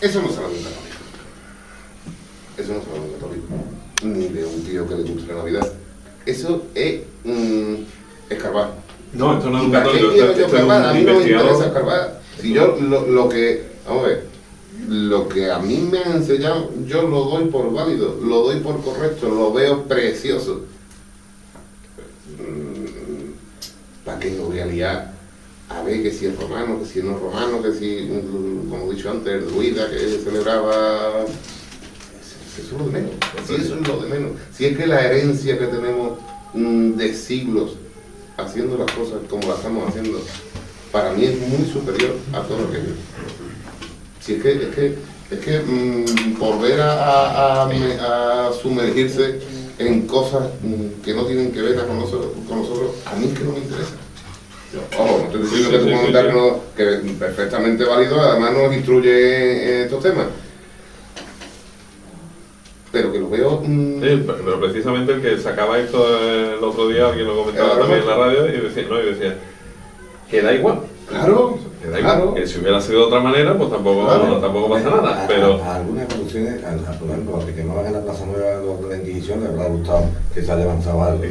eso no se lo nunca católico. Eso no se lo nunca católico. Ni de un tío que le guste la Navidad. Eso es escarbar. No, esto no es un ¿Para qué católico, quiero yo esto es escarbar? A un mí no me interesa investigador. escarbar. Si yo lo que, vamos a ver, lo que a mí me han enseñado, yo lo doy por válido, lo doy por correcto, lo veo precioso. ¿Para qué no voy a liar? A ver que si es romano, que si no es romano, que si, como he dicho antes, el druida que celebraba... Eso es lo de menos. Si eso es lo de menos. Si es que la herencia que tenemos de siglos haciendo las cosas como las estamos haciendo, para mí es muy superior a todo lo que yo. Si es que volver a sumergirse en cosas que no tienen que ver con nosotros, a mí es que no me interesa. Ojo, no estoy diciendo que tu comentario no, que es perfectamente válido, además nos instruye en estos temas. Pero que lo veo... Sí, pero precisamente el que sacaba esto el otro día, alguien lo comentaba también en la radio, y decía que da igual. Claro, que da igual. Que si hubiera sido de otra manera, pues tampoco pasa nada. Pero Algunas producciones, por ejemplo, que quemaban en la Plaza Nueva de la Inquisición, les habrá gustado que se haya avanzado algo, ¿no?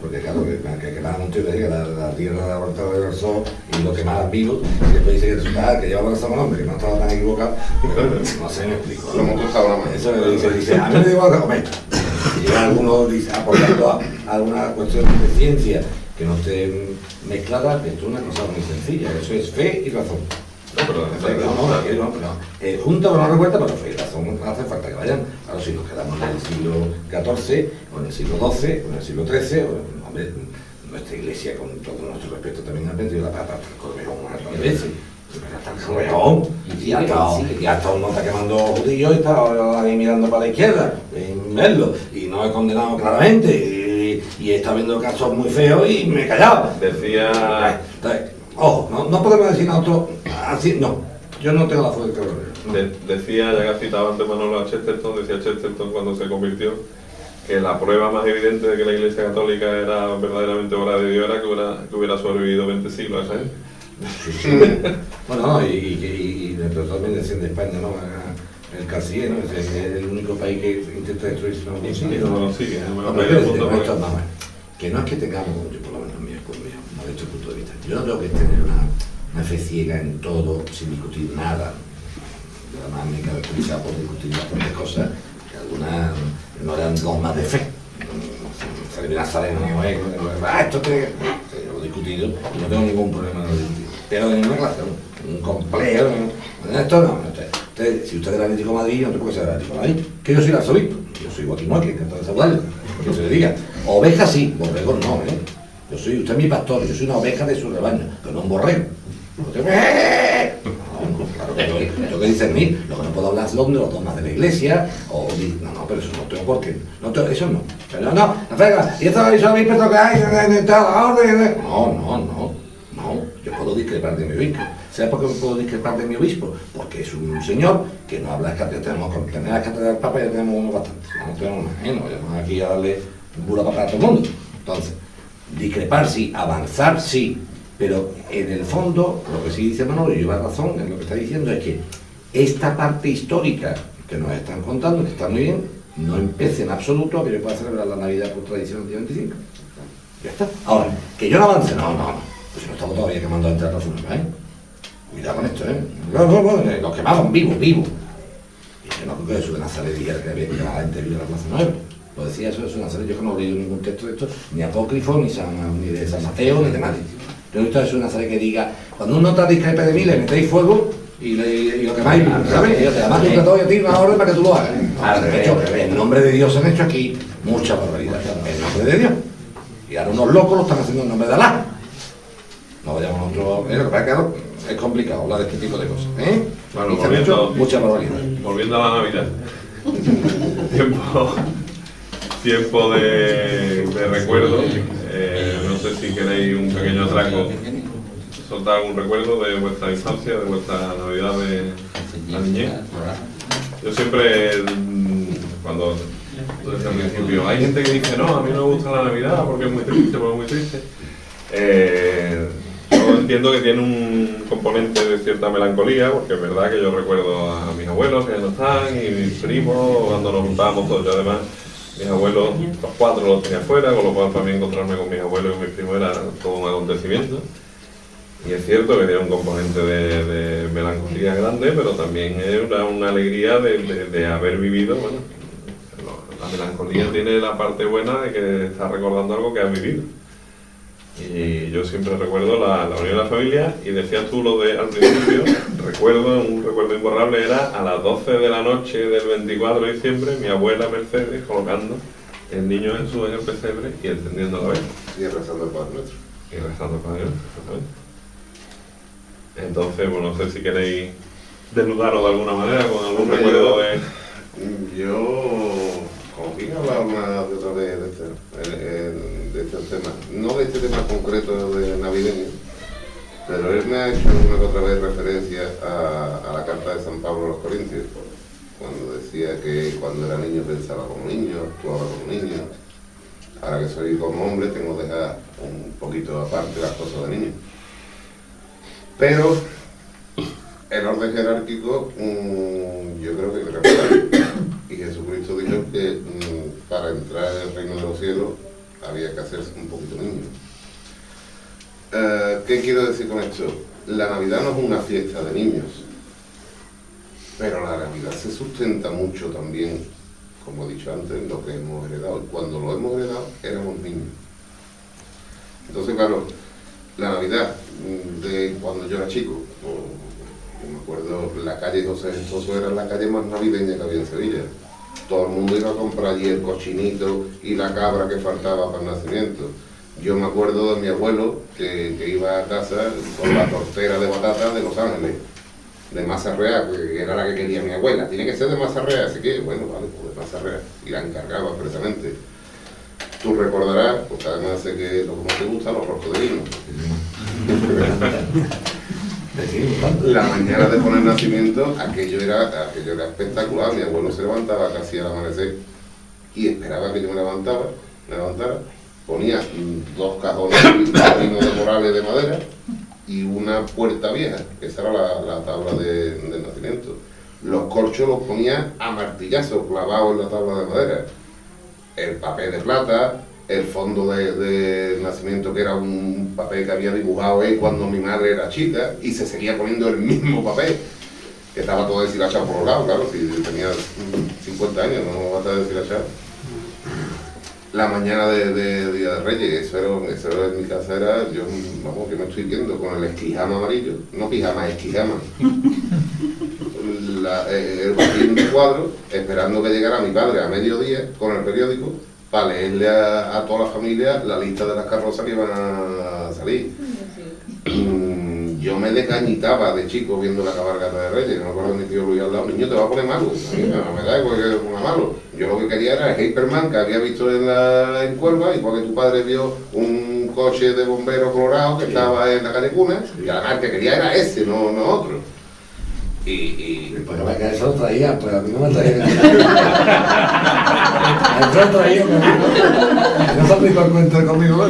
Porque claro, que quemaban un tío que diga la tierra de la vuelta del sol y lo quemaban vivo, y después dice que resultaba que llevaba razón al hombre, que no estaba tan equivocado, no sé, me explico. lo hemos tostado la mano. Eso dice, a mí me da igual que comer. Y llega alguno aportando a alguna cuestión de ciencia que no esté mezclada, esto es una cosa muy sencilla, eso es fe y razón. Junta pero no revuelta, pero fe y razón no hace falta que vayan. Ahora si nos quedamos en el siglo XIV, o en el siglo XII, o en el siglo XIII, hombre, nuestra iglesia, con todo nuestro respeto, también ha vendido la pata al Corvejón un montón de veces. Y hasta uno está quemando judíos y está ahí mirando para la izquierda, en verlo, y no he condenado claramente, y está viendo casos muy feos y me he callado. decía... Entonces, ojo, no podemos decir nosotros así, no, yo no tengo la fuerza de terror. Decía, ya que has citado antes Manolo a Chesterton, decía Chesterton cuando se convirtió, que la prueba más evidente de que la Iglesia Católica era verdaderamente obra de Dios era que hubiera sobrevivido 20 siglos a esa gente. Bueno, y también decían de España, ¿no? El Carciller, ¿no? Es el único país que intenta destruirse, ¿no? No lo sigue, que no es que tengamos, yo por lo menos con mi modesto punto de vista, yo no tengo que tener una fe ciega en todo sin discutir nada. Yo además me he caracterizado por discutir bastantes cosas, que algunas no eran dogmas de fe. Salir de Nazareno, esto tiene que... Yo lo he discutido y no tengo ningún problema en lo discutir. Pero en una clase, un complejo, esto no. Si usted era Atlético de Madrid, no te puede ser Atlético de Madrid. Que yo soy el arzobispo, yo soy Joaquín Moque, encantado de saludarlo, que se le diga. Oveja sí, borrego no, usted es mi pastor, yo soy una oveja de su rebaño, pero no un borrego. Claro que tengo que discernir, lo que no puedo hablar es de los dogmas de la iglesia, pero eso no tengo por qué, eso no. Pero no, y esto lo hizo a mí, pero que hay en la orden. No, yo puedo discrepar de mi obispo. ¿Sabes por qué puedo discrepar de mi obispo? Porque es un señor que no habla de cátedra, tenemos que tener la cátedra del Papa, ya tenemos uno bastante, no tenemos más, no vayamos aquí a darle bula para todo el mundo. Entonces, discrepar sí, avanzar sí, pero en el fondo, lo que sí dice Manolo, y lleva razón en lo que está diciendo, es que esta parte histórica que nos están contando, que está muy bien, no empiece en absoluto a que yo pueda celebrar la Navidad por tradición el día 25. Ya está. Ahora, que yo no avance, no. Pues no estamos todavía quemando entre las funerales, ¿eh? Cuidado con esto, ¿eh? No, los quemaban vivos. Y yo no creo que Jesús de Nazaret dijera que la gente vive en la Plaza Nueva. Lo decía eso de Jesús de Nazaret, yo que no he leído ningún texto de esto, ni apócrifo, ni de San Mateo, ni de nadie. Yo he visto a Jesús de Nazaret que diga, cuando un nota discrepe de mí, le metéis fuego y lo quemáis, ¿sabes? Y yo te además te doy a ti una orden para que tú lo hagas. De hecho, en nombre de Dios se han hecho aquí muchas barbaridades. En nombre de Dios. Y ahora unos locos lo están haciendo en nombre de Alá. No vayamos a otro... Lo que pasa es que es complicado hablar de este tipo de cosas, ¿eh? Bueno, y se han hecho muchas barbaridades. Volviendo a la Navidad. Tiempo de recuerdo. No sé si queréis un pequeño atraco, soltar algún recuerdo de vuestra infancia, de vuestra Navidad de la niñez. Yo siempre, cuando desde el principio, hay gente que dice, no, a mí no me gusta la Navidad porque es muy triste. Yo entiendo que tiene un componente de cierta melancolía, porque es verdad que yo recuerdo a mis abuelos que ya no están, y mis primos, cuando nos juntábamos todos. Yo además, mis abuelos, los 4 los tenía fuera, con lo cual para mí encontrarme con mis abuelos y con mis primos era todo un acontecimiento. Y es cierto que tiene un componente de melancolía grande, pero también era una alegría de haber vivido. Bueno, la melancolía tiene la parte buena de que estás recordando algo que has vivido. Y yo siempre recuerdo la unión de la familia, y decías tú lo de al principio, un recuerdo imborrable era a las 12 de la noche del 24 de diciembre, mi abuela Mercedes colocando el niño Jesús en el pesebre y encendiendo la vela. Y rezando el Padre Nuestro. Y rezando el Padre Nuestro, exactamente. Entonces, bueno, no sé si queréis desnudaros de alguna manera con algún recuerdo de... Yo, como que hablaba una de otra vez de este tema, no de este tema concreto de navideño, pero él me ha hecho una que otra vez referencia a la carta de San Pablo a los Corintios, cuando decía que cuando era niño pensaba como niño, actuaba como niño. Ahora que soy como hombre tengo que dejar un poquito aparte las cosas de niño. Pero el orden jerárquico yo creo que hay que respetar. Y Jesucristo dijo que para entrar en el reino de los cielos había que hacerse un poquito niño. ¿Qué quiero decir con esto? La Navidad no es una fiesta de niños, pero la Navidad se sustenta mucho también, como he dicho antes, en lo que hemos heredado. Y cuando lo hemos heredado, éramos niños. Entonces, claro, la Navidad de cuando yo era chico, yo me acuerdo, la calle José Gestoso era la calle más navideña que había en Sevilla. Todo el mundo iba a comprar allí el cochinito y la cabra que faltaba para el nacimiento. Yo me acuerdo de mi abuelo que iba a casa con la tortera de batata de Los Ángeles, de masa real, que era la que quería mi abuela. Tiene que ser de masa real, así que, bueno, vale, pues de masa real. Y la encargaba expresamente. Tú recordarás, porque además sé que lo que más te gusta, los roscos de vino. La mañana de poner nacimiento, aquello era espectacular. Mi abuelo se levantaba casi al amanecer y esperaba que yo me levantara, ponía 2 cajones de morales de madera y una puerta vieja, esa era la tabla del nacimiento. Los corchos los ponía a martillazos clavados en la tabla de madera. El papel de plata, el fondo de nacimiento, que era un papel que había dibujado él cuando mi madre era chica, y se seguía poniendo el mismo papel, que estaba todo deshilachado por los lados, claro, si tenía 50 años, no va a estar deshilachado. La mañana de Día de Reyes, eso era en mi casa, era, yo me estoy viendo con el esquijama amarillo, no pijama, esquijama. El botín de cuadro, esperando que llegara mi padre a mediodía con el periódico para leerle a toda la familia la lista de las carrozas que iban a salir. Yo me desgañitaba de chico viendo la cabalgata de Reyes. No me acuerdo de mi tío Luis al lado, niño, te va a poner malo. A mí no me da igual que ponga malo. Yo lo que quería era el Hyperman que había visto en Cuerva, igual que tu padre vio un coche de bomberos colorado que estaba en la calle Cuna, y además el que quería era ese, no otro. Pues que eso lo traía, pues a mí no me traía. Eso lo traía, no se me encuentro conmigo.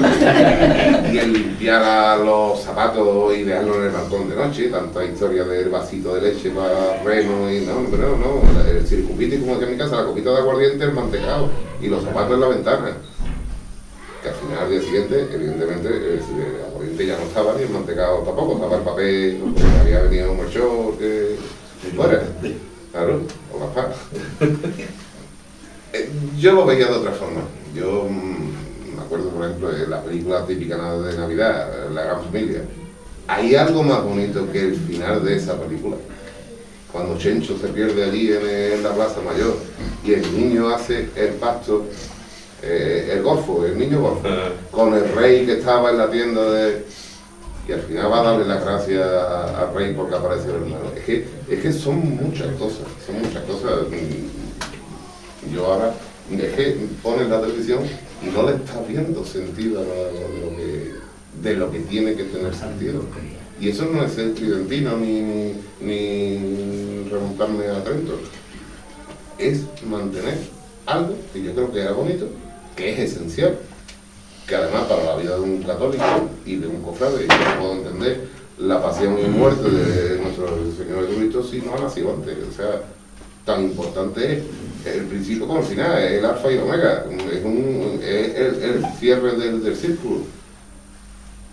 Y el limpiar los zapatos y dejarlos en el balcón de noche, tanta historia del vasito de leche para reno y no, el circumpito, como decía en mi casa, la copita de aguardiente, el mantecado y los zapatos en la ventana. Que al final, al día siguiente, evidentemente, el aguardiente ya no estaba ni el mantecado tampoco, estaba el papel, porque había venido un marchó que fuera, claro, o las patas. Yo lo veía de otra forma. Yo me acuerdo, por ejemplo, de la película típica de Navidad, La Gran Familia. Hay algo más bonito que el final de esa película. Cuando Chencho se pierde allí en la Plaza Mayor y el niño hace el pacto, el niño golfo, con el rey que estaba en la tienda y al final va a darle las gracias al rey porque apareció el hermano. Es que son muchas cosas. Yo ahora, es que pones la televisión y no le estás viendo sentido de lo que tiene que tener sentido. Y eso no es ser tridentino ni remontarme a Trento. Es mantener algo que yo creo que era bonito, que es esencial, que además para la vida de un católico y de un cofrade, yo puedo entender la pasión y muerte de nuestro Señor Jesucristo si no ha nacido antes. O sea, tan importante es el principio como el final, es el alfa y el omega, es el cierre del círculo.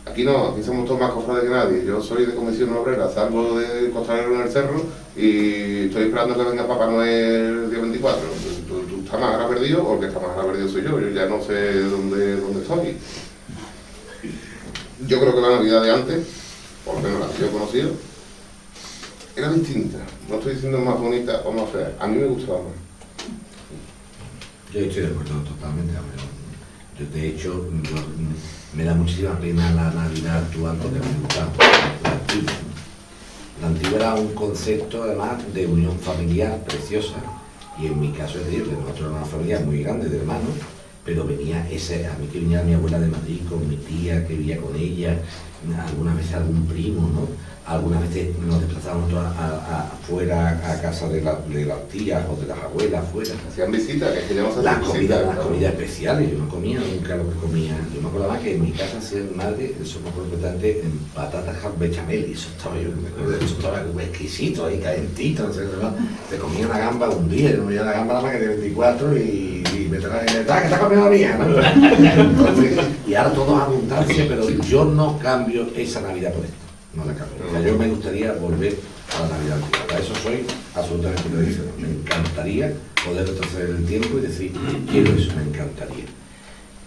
Aquí no, aquí somos todos más cofrades que nadie. Yo soy de comisión obrera, salgo de costalero en el cerro y estoy esperando que venga Papá Noel el día 24. ¿Tú estás más ahora perdido o el que está más ahora perdido soy yo? Yo ya no sé dónde estoy. Yo creo que la Navidad de antes, por lo menos la que yo he conocido, era distinta. No estoy diciendo más bonita o más fea. A mí me gustaba más. Yo estoy de acuerdo totalmente. Yo, de hecho, me da muchísima pena la Navidad actual porque me gusta la antigua. La antigua era un concepto, además, de unión familiar preciosa. Y en mi caso, es decir, nosotros era una familia muy grande de hermanos, pero venía a mí que venía mi abuela de Madrid con mi tía, que vivía con ella, algunas veces algún primo, ¿no? Algunas veces nos desplazábamos afuera a casa de las tías o de las abuelas afuera. Hacían visitas, que ya no se las comidas especiales, yo no comía nunca lo que comía. Yo me acordaba que en mi casa hacía mi madre, eso me acuerdo completamente, en patatas bechamel, y eso estaba yo, me acuerdo, eso estaba exquisito, ahí calentito, no sé qué más. Te comía una gamba un día, yo no veía la gamba nada más que de 24 y me traía, que está comiendo la vieja, ¿no? Entonces, y ahora todo es abundancia, pero yo no cambio esa Navidad por esto. No la cambio. O sea, yo me gustaría volver a la Navidad antigua. Para eso soy absolutamente preciso. Me encantaría poder retroceder el tiempo y decir, quiero eso, me encantaría.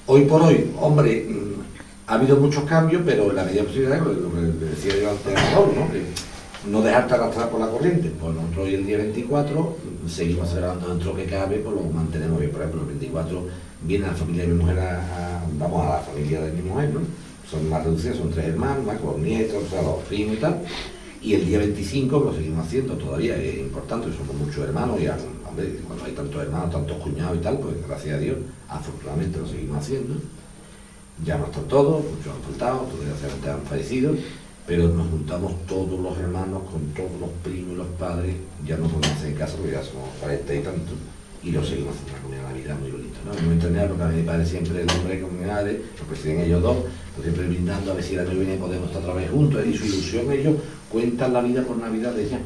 Hoy por hoy, hombre, ha habido muchos cambios, pero en la medida posible, lo que decía yo antes, ¿no? Que no dejarte arrastrar por la corriente. Pues nosotros hoy el día 24 seguimos celebrando dentro que cabe, pues lo mantenemos bien. Por ejemplo, el 24 viene la familia de mi mujer, vamos a la familia de mi mujer, ¿no? Son más reducidas, son 3 hermanos, más con nietos, o sea, los primos y tal. Y el día 25 lo seguimos haciendo todavía, es importante, somos muchos hermanos, y hombre, cuando hay tantos hermanos, tantos cuñados y tal, pues gracias a Dios, afortunadamente lo seguimos haciendo. Ya no están todos, muchos han faltado, todos desgraciadamente han fallecido, pero nos juntamos todos los hermanos con todos los primos y los padres, ya no podemos hacer en casa porque ya somos 40 y tantos, y lo seguimos haciendo una comida de Navidad muy bonita, ¿no? No entender porque a mi padre siempre el hombre de comunidades, lo presiden ellos dos, pues siempre brindando a ver si el año que viene podemos estar otra vez juntos, y su ilusión ellos cuentan la vida por Navidad de ella.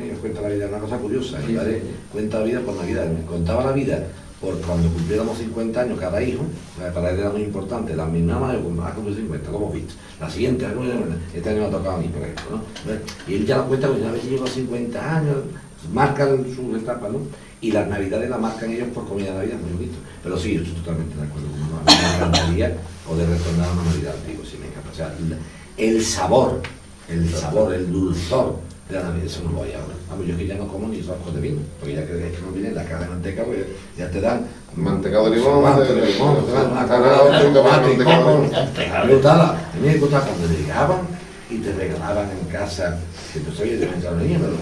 Ellos cuentan la vida, una cosa curiosa, mi padre cuenta la vida por Navidad, me contaba la vida por cuando cumpliéramos 50 años cada hijo, para él era muy importante, la mi mamá ha cumplido 50, como hemos visto, la siguiente, este año me ha tocado a mí, por ejemplo, ¿no? Y él ya lo cuenta, pues a ver si llevo 50 años, marcan su etapa, ¿no? Y las Navidades las marcan ellos por comida de Navidad, muy bonito. Pero sí, yo estoy totalmente de acuerdo con uno. A mí me encantaría poder retornar a una Navidad antigua, sí me encanta. O sea, el sabor, el dulzor de la Navidad, eso no lo hay ahora. Vamos, yo es que ya no como ni roscos de vino, porque ya que no viene la cara de manteca, pues ya te dan mantecado de limón, te dan una cara de tomate, brutal. A mí me gustaba cuando llegaban y te regalaban en casa, que tú sabías de pensar niño, pero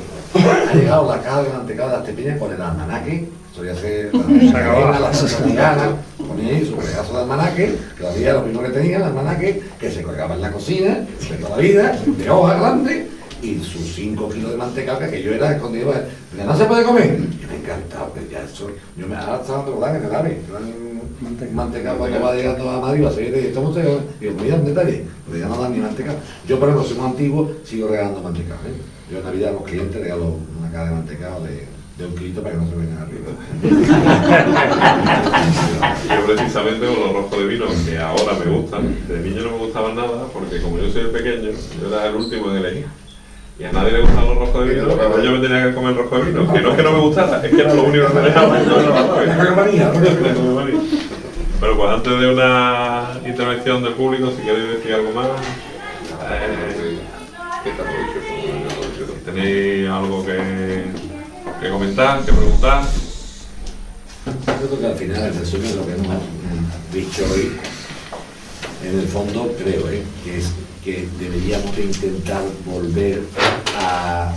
ha llegado la caja de mantecado de las tepiñas con el almanaque, solía ser la salsa mexicana, ponía ahí su pedazo de almanaque, que todavía lo mismo que tenía, el almanaque, que se colgaba en la cocina, de toda la vida, de hoja grande, y y sus 5 kilos de mantecado que yo era escondido. Pero no se puede comer. Yo me encantaba, pero ya eso. Yo me ahora estaba dando en el AVE. Mantecado para que va llegando a Madrid, va a seguir de esto. Digo, mira un detalle, porque ya no dan ni mantecado. Yo, por ejemplo, soy muy antiguo, sigo regalando mantecado. Yo en Navidad a los clientes regalo una caja de mantecado de 1 kilito para que no se vengan arriba. Yo precisamente con los roscos de vino, que ahora me gustan, de niño no me gustaban nada, porque como yo soy el pequeño, yo era el último en elegir. Y a nadie le gustaban los roscos de vino, entonces yo me tenía que comer el rosco de vino. Que no es que no me gustara, es que era lo único que me dejaba. Bueno, pues antes de una intervención del público, si queréis decir algo más, ¿tenéis algo que comentar, que preguntar? Yo creo que al final, en resumen, lo que hemos dicho hoy, en el fondo creo que es que deberíamos de intentar volver a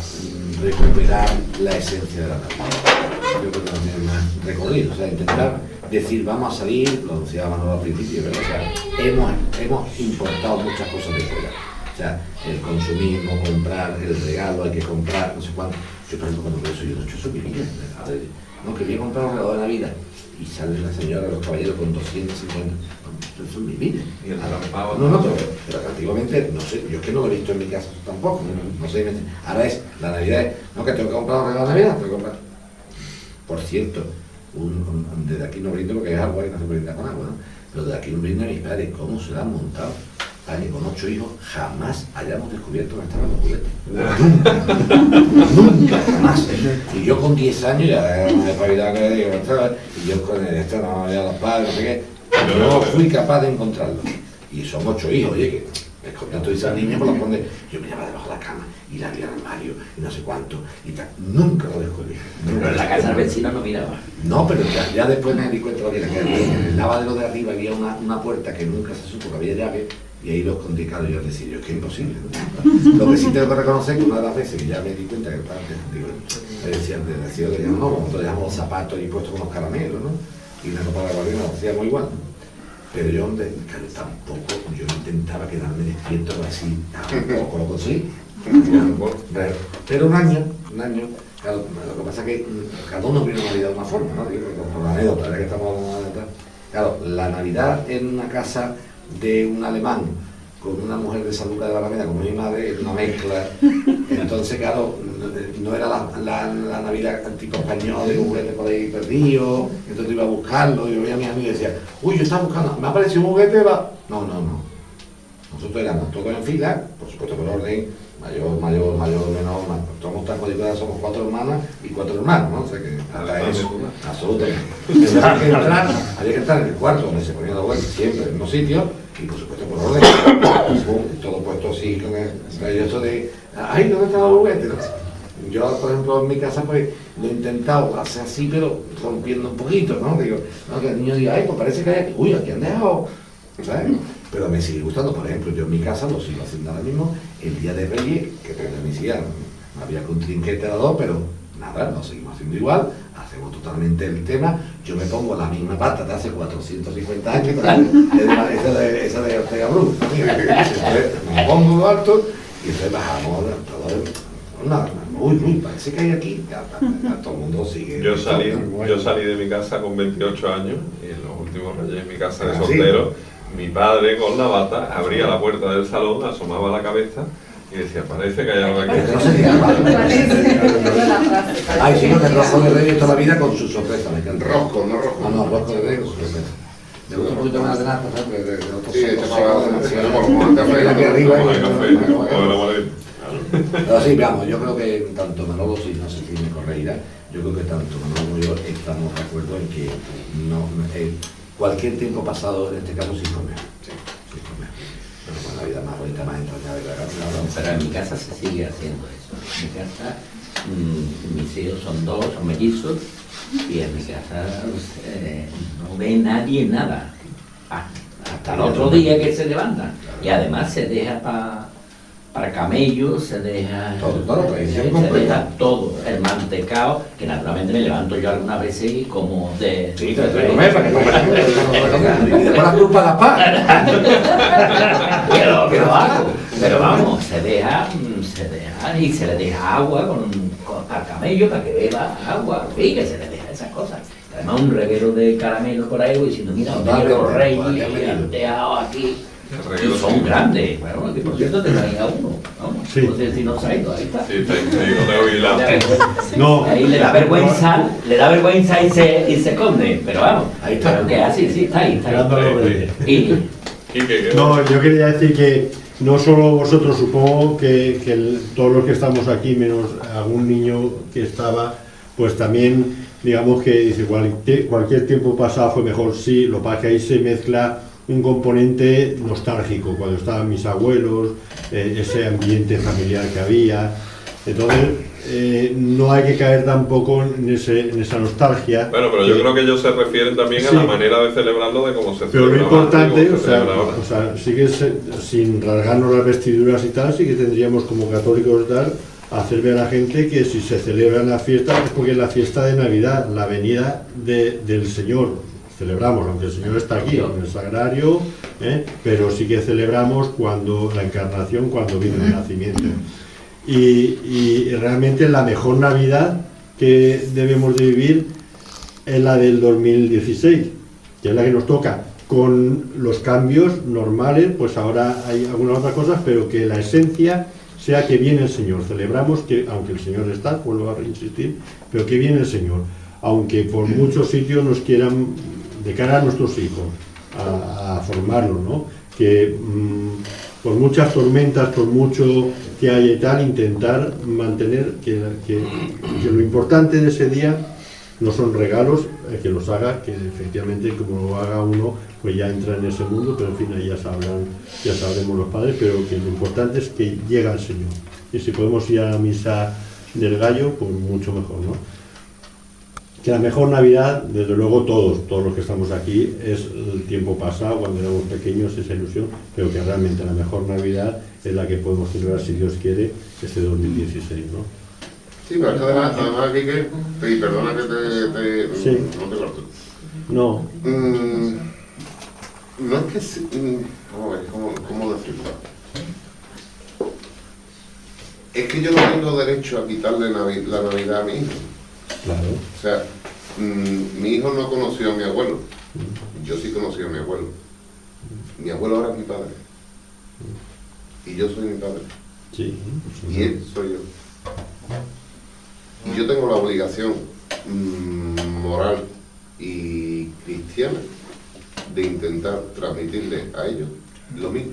recuperar la esencia de la Navidad. Yo creo que no tiene más recorrido, o sea, intentar decir vamos a salir, lo anunciaba Manolo al principio, ¿verdad? O sea, hemos importado muchas cosas de fuera. O sea, el consumismo, comprar, el regalo, hay que comprar, no sé cuánto. Yo, por ejemplo, cuando veo eso, yo no he hecho eso en mi vida. No, quería comprar un regalo de Navidad. Y sale la señora, los caballeros con 250. Eso es mi vida. No, pero antiguamente, no sé, yo es que no lo he visto en mi casa tampoco. No sé, ahora es, la Navidad es, no, que tengo que comprar un regalo de Navidad, tengo que comprar. Por cierto, desde aquí no brindo porque es agua y no se brinda con agua, ¿no? Pero desde aquí no brindo a mis padres, ¿cómo se la han montado? Para que con 8 hijos jamás hayamos descubierto que estaban los juguetes. Nunca, jamás. Y yo con 10 años ya era una despabilada que digo, y yo con esto no había los padres, no sé qué. No fui capaz de encontrarlo. Y son 8 hijos, oye, que escondían todas esas niñas por los pondes. Yo me llevaba debajo de la cama y la abría al armario y no sé cuánto. Y tal. Nunca lo descubrí. Pero en la casa del vecino no miraba. No, pero ya después me di cuenta que en el lavadero de arriba había una puerta que nunca se supo que había llave. Y ahí lo escondí, claro, yo decía, yo es que es imposible, ¿no? Lo que sí tengo que reconocer que una de las veces que ya me di cuenta que estaba, digo, me decían, no, nosotros dejamos los zapatos ahí puestos con los caramelos, ¿no? Y una copa de aguardiente lo hacíamos igual, ¿no? Pero yo, claro, tampoco, yo intentaba quedarme despierto así, tampoco lo conseguí. Pero un año, claro, lo que pasa es que cada uno vive una Navidad de una forma, ¿no? Digo, por la anécdota, ya que estamos hablando de anécdota. Claro, la Navidad en una casa de un alemán con una mujer de San Lucas de Barrameda como mi madre, una mezcla. Entonces, claro, no era la Navidad tipo español de un juguete por ahí perdido, entonces iba a buscarlo, y yo veía a mis amigos y decía, uy, yo estaba buscando, me ha aparecido un juguete, va. No. Nosotros éramos todos en fila, por supuesto por orden, mayor, menor, somos tan codificados, somos 4 hermanas y 4 hermanos, ¿no? O sea que hasta eso, absolutamente. Había que entrar en el cuarto donde se ponía la vuelta, siempre en el mismo sitio, y por supuesto por orden, todo puesto así, con el esto de, ay, ¿dónde está el juguete? Yo, por ejemplo, en mi casa, pues, lo he intentado hacer así, pero rompiendo un poquito, ¿no? Digo, no, que el niño diga, ay, pues parece que hay aquí, uy, aquí han dejado, ¿sabes? Pero me sigue gustando, por ejemplo, yo en mi casa lo sigo haciendo ahora mismo, el Día de Reyes, que tengo mis hijas, no había con trinquete a las 2, pero nada, lo seguimos haciendo igual, hacemos totalmente el tema, yo me pongo la misma pata de hace 450 años, esa de Ortega Bru, me pongo lo alto y entonces bajamos todo, uy, parece que hay aquí, ya, todo el mundo sigue. Yo salí de mi casa con 28 años y en los últimos Reyes en mi casa de soltero, mi padre con la bata abría la puerta del salón, asomaba la cabeza y decía, parece que hay algo aquí. Ay, sí, con el rosco de Reyes toda la vida con su sorpresa, me encanta. Rosco, no rojo. No, rosco de Reyes con su sorpresa. Me gusta un poquito más de nata, ¿sabes? De otros café arriba. Pero sí, veamos, yo creo que tanto Manolo, si no sé si me corregirá, yo creo que tanto Manolo como yo estamos de acuerdo en que cualquier tiempo pasado, en este caso, sin comer. Sí, sin comer. Pero con la vida más bonita, más entrañable de la casa. Pero en mi casa se sigue haciendo eso. En mi casa, mis hijos son 2, son mellizos, y en mi casa no ve nadie nada. Hasta el otro día que se levanta. Y además se deja para camellos, se deja todo, el mantecao, que naturalmente me levanto yo algunas veces y como de... Sí, te comer para que y después la culpa la paga. Pero vamos, se deja pan y se le deja agua al camello para que beba agua, en fin, que se le deja esas cosas. Además un reguero de caramelo por ahí diciendo, mira, los reyes y han dejado aquí. Y son grandes, bueno, que por cierto te traía uno, ¿no? Sí. No sé si no se ha ido, ahí está. Sí, está ahí, no te oí la... No, Ahí le da vergüenza y se esconde, pero vamos, Ahí está. pero que así, sí, está ahí, está Esperando a los ahí. reyes. Y Quique, que no, yo quería decir que no solo vosotros, supongo que todos los que estamos aquí, menos algún niño que estaba, pues también, digamos que dice, cualquier tiempo pasado fue mejor, sí, lo que pasa es que ahí se mezcla un componente nostálgico, cuando estaban mis abuelos, ese ambiente familiar que había. Entonces, no hay que caer tampoco en esa nostalgia. Bueno, pero yo creo que ellos se refieren también a Sí. la manera de celebrarlo, de cómo se Pero lo celebraba antes y importante, cómo se celebra ahora. o sea, sí que sin rasgarnos las vestiduras y tal, sí que tendríamos como católicos dar hacer ver a la gente que si se celebran las fiestas es porque es la fiesta de Navidad, la venida del Señor. Celebramos, aunque el Señor está aquí, en el sagrario, pero sí que celebramos cuando la encarnación, cuando vino el nacimiento. Y realmente la mejor Navidad que debemos de vivir es la del 2016, que es la que nos toca, con los cambios normales, pues ahora hay algunas otras cosas, pero que la esencia sea que viene el Señor. Celebramos que, aunque el Señor está, vuelvo a insistir, pero que viene el Señor. Aunque por muchos sitios nos quieran, de cara a nuestros hijos, a formarlos, ¿no? Que por muchas tormentas, por mucho que haya y tal, intentar mantener que lo importante de ese día no son regalos, que los haga, que efectivamente como lo haga uno, pues ya entra en ese mundo, pero en fin, ahí ya sabremos los padres, pero que lo importante es que llega el Señor. Y si podemos ir a la misa del gallo, pues mucho mejor, ¿no? Que la mejor Navidad, desde luego todos los que estamos aquí, es el tiempo pasado, cuando éramos pequeños, esa ilusión, pero que realmente la mejor Navidad es la que podemos celebrar, si Dios quiere, este 2016, ¿no? Sí, pero es que además Quique, y perdona que Sí. no te corto. No, No es que... ¿Cómo decirlo? Es que yo no tengo derecho a quitarle la Navidad a mi hijo. claro. O sea, mi hijo no conoció a mi abuelo. Yo sí conocí a mi abuelo. Mi abuelo ahora es mi padre. Y yo soy mi padre. Sí. Y él soy yo. Y yo tengo la obligación moral y cristiana de intentar transmitirle a ellos lo mismo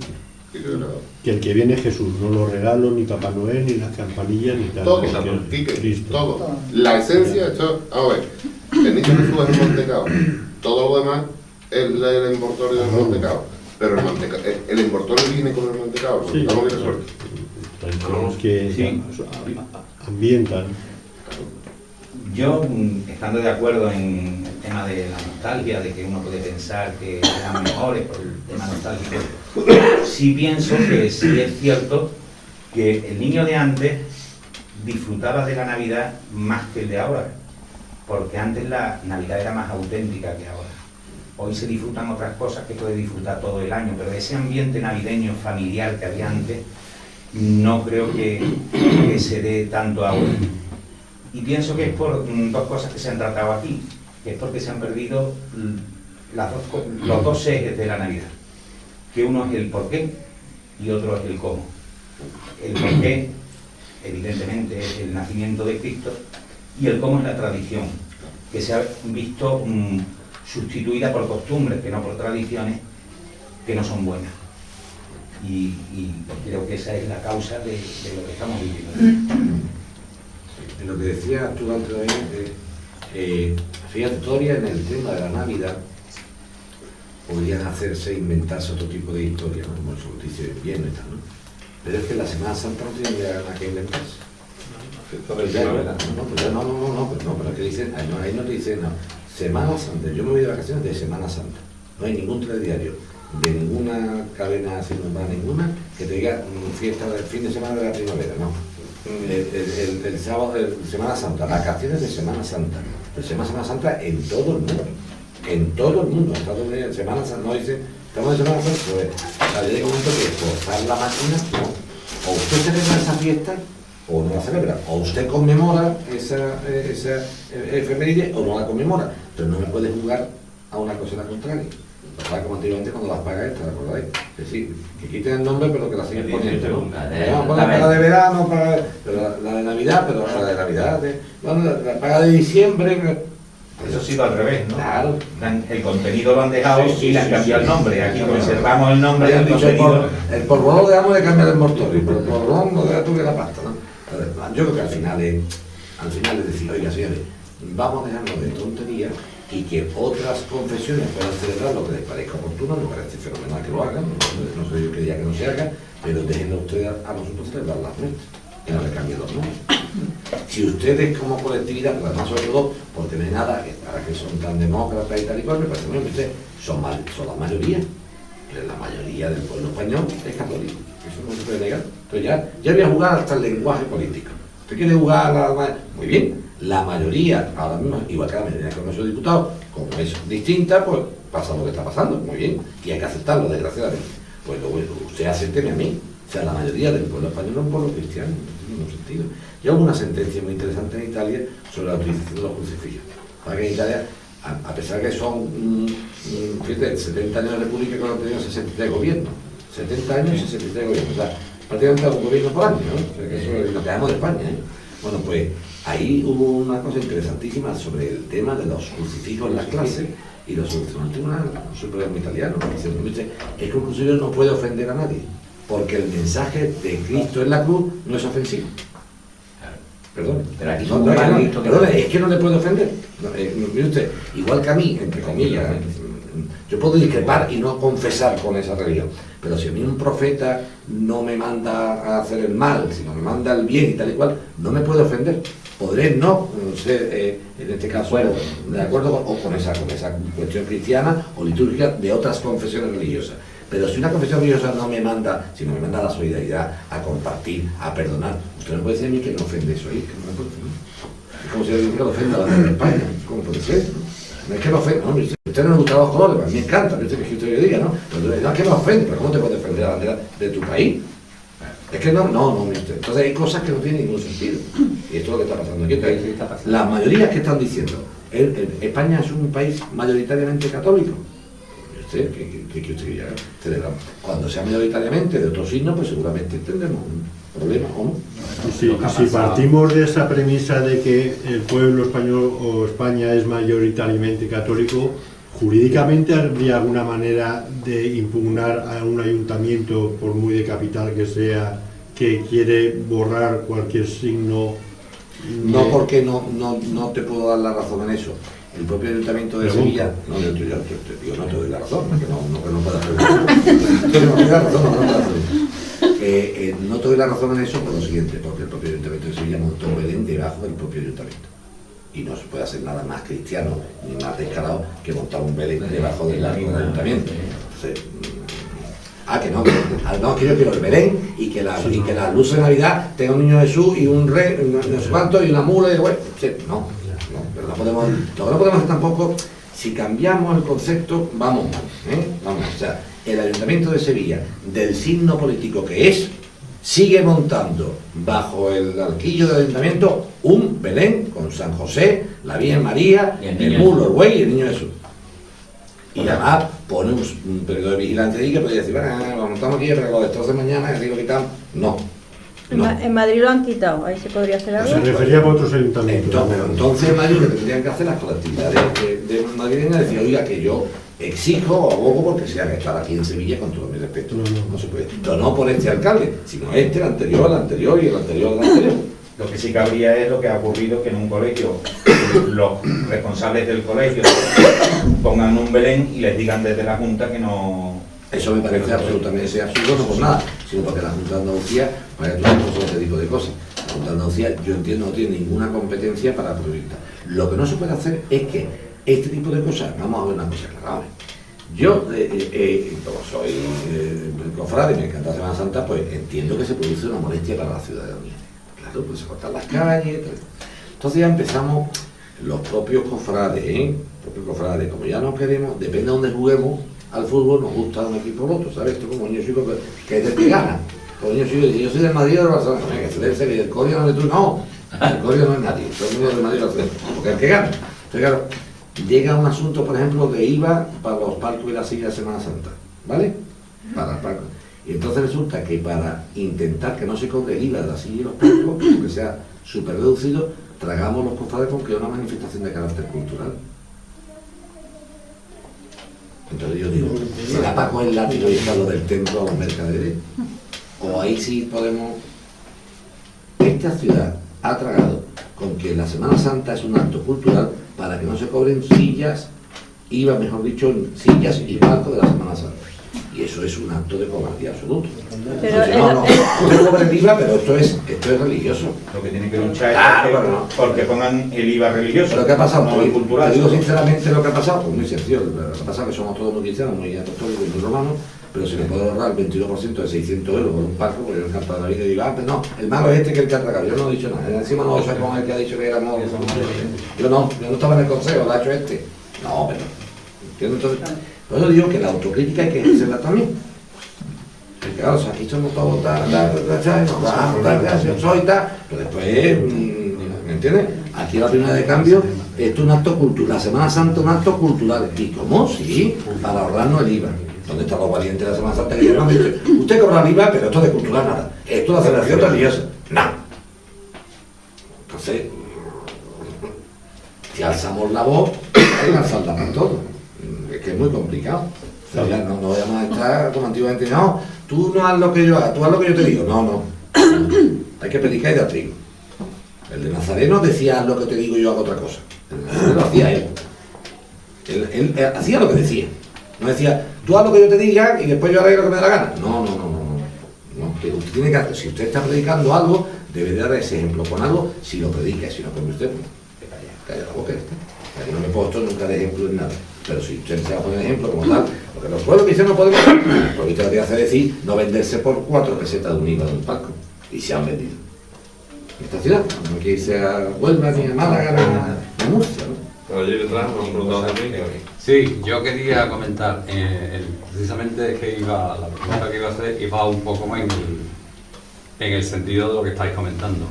que yo le he dado. Que el que viene es Jesús, no los regalos, ni Papá Noel, ni las campanillas, ni tal. Todo, que es Quique, Cristo. todo. La esencia, esto, a ver, el niño Jesús es el mantecado. Todo lo demás es el envoltorio del mantecado. Pero el envoltorio viene con el mantecado, Sí. no viene suelto. Tradiciones que Sí. ambientan. Yo, estando de acuerdo en el tema de la nostalgia, de que uno puede pensar que eran mejores por el tema nostálgico, sí pienso que sí es cierto que el niño de antes disfrutaba de la Navidad más que el de ahora, porque antes la Navidad era más auténtica que ahora. Hoy se disfrutan otras cosas que puede disfrutar todo el año, pero ese ambiente navideño familiar que había antes no creo que se dé tanto ahora. Y pienso que es por dos cosas que se han tratado aquí, que es porque se han perdido los dos ejes de la Navidad, que uno es el porqué y otro es el cómo. El porqué, evidentemente, es el nacimiento de Cristo, y el cómo es la tradición, que se ha visto sustituida por costumbres, que no por tradiciones, que no son buenas. Y creo que esa es la causa de lo que estamos viviendo. Lo que decía tú antes también, fíjate, todavía en el tema de la Navidad podrían hacerse, inventarse otro tipo de historia, ¿no? Como eso dice bien y tal, ¿no? Pero es que la Semana Santa no tiene nada que inventarse. Pues ya, ¿verdad? Pero que dicen, ahí no te dicen, no, Semana Santa, yo me voy de vacaciones de Semana Santa, no hay ningún telediario de ninguna cadena cinematográfica, ninguna que te diga fiesta del fin de semana de la primavera, no. El sábado de Semana Santa, vacaciones de Semana Santa, pero Semana Santa en todo el mundo, en todo el mundo, en Semana Santa, no dice, estamos en Semana Santa, pues, llega un momento que forzar la máquina, no. O usted celebra esa fiesta o no la celebra, o usted conmemora esa efeméride o no la conmemora, pero no me puede jugar a una cosa y la contraria. Pasaba como antiguamente cuando las pagas estas, ¿recordáis? Es decir, que quiten el nombre pero que la siguen poniendo, ¿no? La paga de verano, pero la de Navidad, pero la de Navidad, la paga de diciembre. Eso ha sido al revés, ¿no? Claro. El contenido lo han dejado y le han cambiado el nombre. Aquí conservamos el nombre Habían del dicho contenido. el porrón lo dejamos de cambiar el mortorio, pero el porrón lo deja tú que la pasta, ¿no? Entonces, yo creo que al final es decir, oiga señores, vamos a dejarnos de tonterías y que otras confesiones puedan celebrar lo que les parezca oportuno, me parece fenomenal que lo hagan, no sé yo qué día que no se haga, pero déjenlo ustedes a nosotros celebrar las nuestras, que no le cambien los nombres. Si ustedes como colectividad, pero además sobre todo, porque no hay nada, para que son tan demócratas y tal y cual, me parece muy bien que ustedes son la mayoría, pero la mayoría del pueblo español es católico, eso no se puede negar. Entonces ya voy a jugar hasta el lenguaje político. ¿Usted quiere jugar a muy bien? La mayoría, ahora mismo, igual que la mayoría del Congreso de Diputados, como es distinta, pues pasa lo que está pasando, muy bien, y hay que aceptarlo, desgraciadamente. Pues luego usted acépteme a mí. O sea, la mayoría del pueblo español es un pueblo cristiano, no tiene ningún sentido. Y hubo una sentencia muy interesante en Italia sobre la utilización de los crucifijos. Para que en Italia, a pesar que son, fíjate, 70 años de república que han tenido 63 gobiernos. 70 años y 63 gobiernos. O sea, prácticamente un gobierno por año, ¿no? O sea, que eso lo quedamos de España, ¿eh? Bueno, pues ahí hubo una cosa interesantísima sobre el tema de los crucifijos en las clases y lo solucionó el Tribunal Supremo Italiano. Es que un crucifijo no puede ofender a nadie, porque el mensaje de Cristo en la cruz no es ofensivo. Perdón, pero aquí es que no le puede ofender. Mire usted, igual que a mí, entre comillas, yo puedo discrepar y no confesar con esa religión, pero si a mí un profeta no me manda a hacer el mal, sino me manda el bien y tal y cual, no me puede ofender. Podré no ser, en este caso, de acuerdo con esa cuestión cristiana o litúrgica de otras confesiones religiosas. Pero si una confesión religiosa no me manda, sino me manda a la solidaridad, a compartir, a perdonar, usted no puede decir a mí que no ofende eso ahí, que no me puede ofender. Es como si yo dijera que ofenda a la bandera de España, ¿cómo puede ser? No es que me ofenda, no, a usted no le gustan los colores, a mí me encanta, no es que usted lo diga, ¿no? Pero no es que me ofende, pero ¿cómo te puede ofender la bandera de tu país? Es que no, mire usted. Entonces hay cosas que no tienen ningún sentido. Y esto es lo que está pasando aquí. Entonces, las mayorías que están diciendo, España es un país mayoritariamente católico. Que usted ya celebra. Cuando sea mayoritariamente de otro signo, pues seguramente tendremos un problema, ¿o no? Si partimos de esa premisa de que el pueblo español o España es mayoritariamente católico, jurídicamente habría alguna manera de impugnar a un ayuntamiento, por muy de capital que sea, que quiere borrar cualquier signo. No, porque no te puedo dar la razón en eso. El propio Ayuntamiento de Sevilla, no te doy la razón, que no puedas no te doy la razón en eso por lo siguiente, porque el propio Ayuntamiento de Sevilla montó un Belén debajo del propio Ayuntamiento. Y no se puede hacer nada más cristiano ni más descarado que montar un Belén debajo del Ayuntamiento. Entonces, que yo quiero el Belén y que la luz de Navidad tenga un niño Jesús y un rey, no sé cuánto, y una mula y bueno, pero lo que no podemos hacer tampoco, si cambiamos el concepto, vamos mal, o sea, el Ayuntamiento de Sevilla, del signo político que es, sigue montando bajo el alquillo del Ayuntamiento un Belén con San José, la Virgen María, el mulo, el buey y el niño Jesús. Y además pone un periodo de vigilancia ahí que podría decir, lo montamos aquí, pero lo destrozos de mañana, así lo quitamos. No. En Madrid lo han quitado, ahí se podría hacer algo. Se refería a otros ayuntamientos. Entonces en Madrid lo que tendrían que hacer las colectividades de madrileñas decir, oiga, que yo exijo o abogo porque se haga estar aquí en Sevilla con todo mi respeto. No se puede. Pero no por este alcalde, sino el anterior y el anterior. Lo que sí cabría es lo que ha ocurrido, que en un colegio los responsables del colegio pongan un Belén y les digan desde la Junta que no... Eso me parece absolutamente absurdo, no por nada, sino porque la Junta de Andalucía, para que tú ese tipo de cosas, la Junta de Andalucía, yo entiendo, no tiene ninguna competencia para prohibirla. Lo que no se puede hacer es que este tipo de cosas, vamos a ver una cosa clara, yo, como soy cofrade y me encanta Semana Santa, pues entiendo que se produce una molestia para la ciudadanía. Claro, pues se cortan las calles, entonces ya empezamos los propios cofrades, como ya no queremos, depende de dónde juguemos al fútbol, nos gusta un equipo o otro, ¿sabes? Esto como niño chico que es de que gana. Coño, yo soy de Madrid o de Barcelona. Venga, se debe ser, y el coño no es tú, no. El coño no es nadie, todo el mundo de Madrid o Barcelona. Porque el que gana. Entonces, claro, llega un asunto, por ejemplo, de IVA para los palcos y las sillas de Semana Santa, ¿vale? Para el palco. Y entonces resulta que para intentar que no se cobre el IVA de las sillas y los palcos, que sea súper reducido, tragamos los cofrades con que es una manifestación de carácter cultural. Entonces yo digo, ¿será para coger el látigo y echarlo del templo a los mercaderes? O ahí sí podemos... Esta ciudad ha tragado con que la Semana Santa es un acto cultural para que no se cobren sillas, IVA, mejor dicho, sillas y palcos de la Semana Santa. Y eso es un acto de cobardía absoluto. Pero Entonces, no cobra el IVA, pero esto es religioso. Lo que tiene que luchar Claro, es pero no. porque pongan el IVA religioso. Pero ¿qué ha pasado? No el cultural. Te digo sinceramente lo que ha pasado, pues muy sencillo. Lo que ha pasado es que somos todos muy cristianos, muy apostólicos y muy romanos, pero si me puedo ahorrar el 22% de 600 euros por un palco, porque yo encantado de la vida y digo, pues no, el malo es este que el que ha tragado. Yo no he dicho nada. Encima no sé con el que ha dicho que éramos. Yo no estaba en el consejo, lo ha hecho este. No, pero. ¿Entiendes? Entonces, por eso digo que la autocrítica hay que ejercerla también. Porque claro, o sea, aquí somos todos yo soy tal, pero después, ¿me entiendes? Aquí la primera de cambio, esto es un acto cultural, la Semana Santa es un acto cultural. ¿Y cómo? Sí, para ahorrarnos el IVA. ¿Dónde están los valientes de la Semana Santa que llevan? Usted cobra el IVA, pero esto de cultural nada. Esto de celebración religiosa, nada. Entonces, si alzamos la voz, hay que alzarla para todo. Es que es muy complicado. O sea, ya no vamos a estar como antiguamente, no, tú no haz lo que yo haga, tú haz lo que yo te digo. No. Hay que predicar y dar trigo. El de Nazareno decía haz lo que te digo y yo hago otra cosa. El de Nazareno hacía él. Él hacía lo que decía. No decía, tú haz lo que yo te diga y después yo haré lo que me dé la gana. No. Usted tiene que hacer, si usted está predicando algo, debe de dar ese ejemplo con algo. Si lo predica y si no come usted, pues calla la boca. Yo no me he puesto nunca de ejemplo en nada. Pero si usted se va a poner ejemplo como tal, porque los pueblos cristianos no podemos, porque usted lo que hace decir no venderse por 4 pesetas de un IVA de un palco. Y se han vendido. En esta ciudad, no hay que irse a Huelva, ni a Málaga, ni a Murcia, ¿no? Pero allí detrás nos han preguntado también. Sí, yo quería comentar, precisamente que la pregunta que iba a hacer iba un poco más en el sentido de lo que estáis comentando.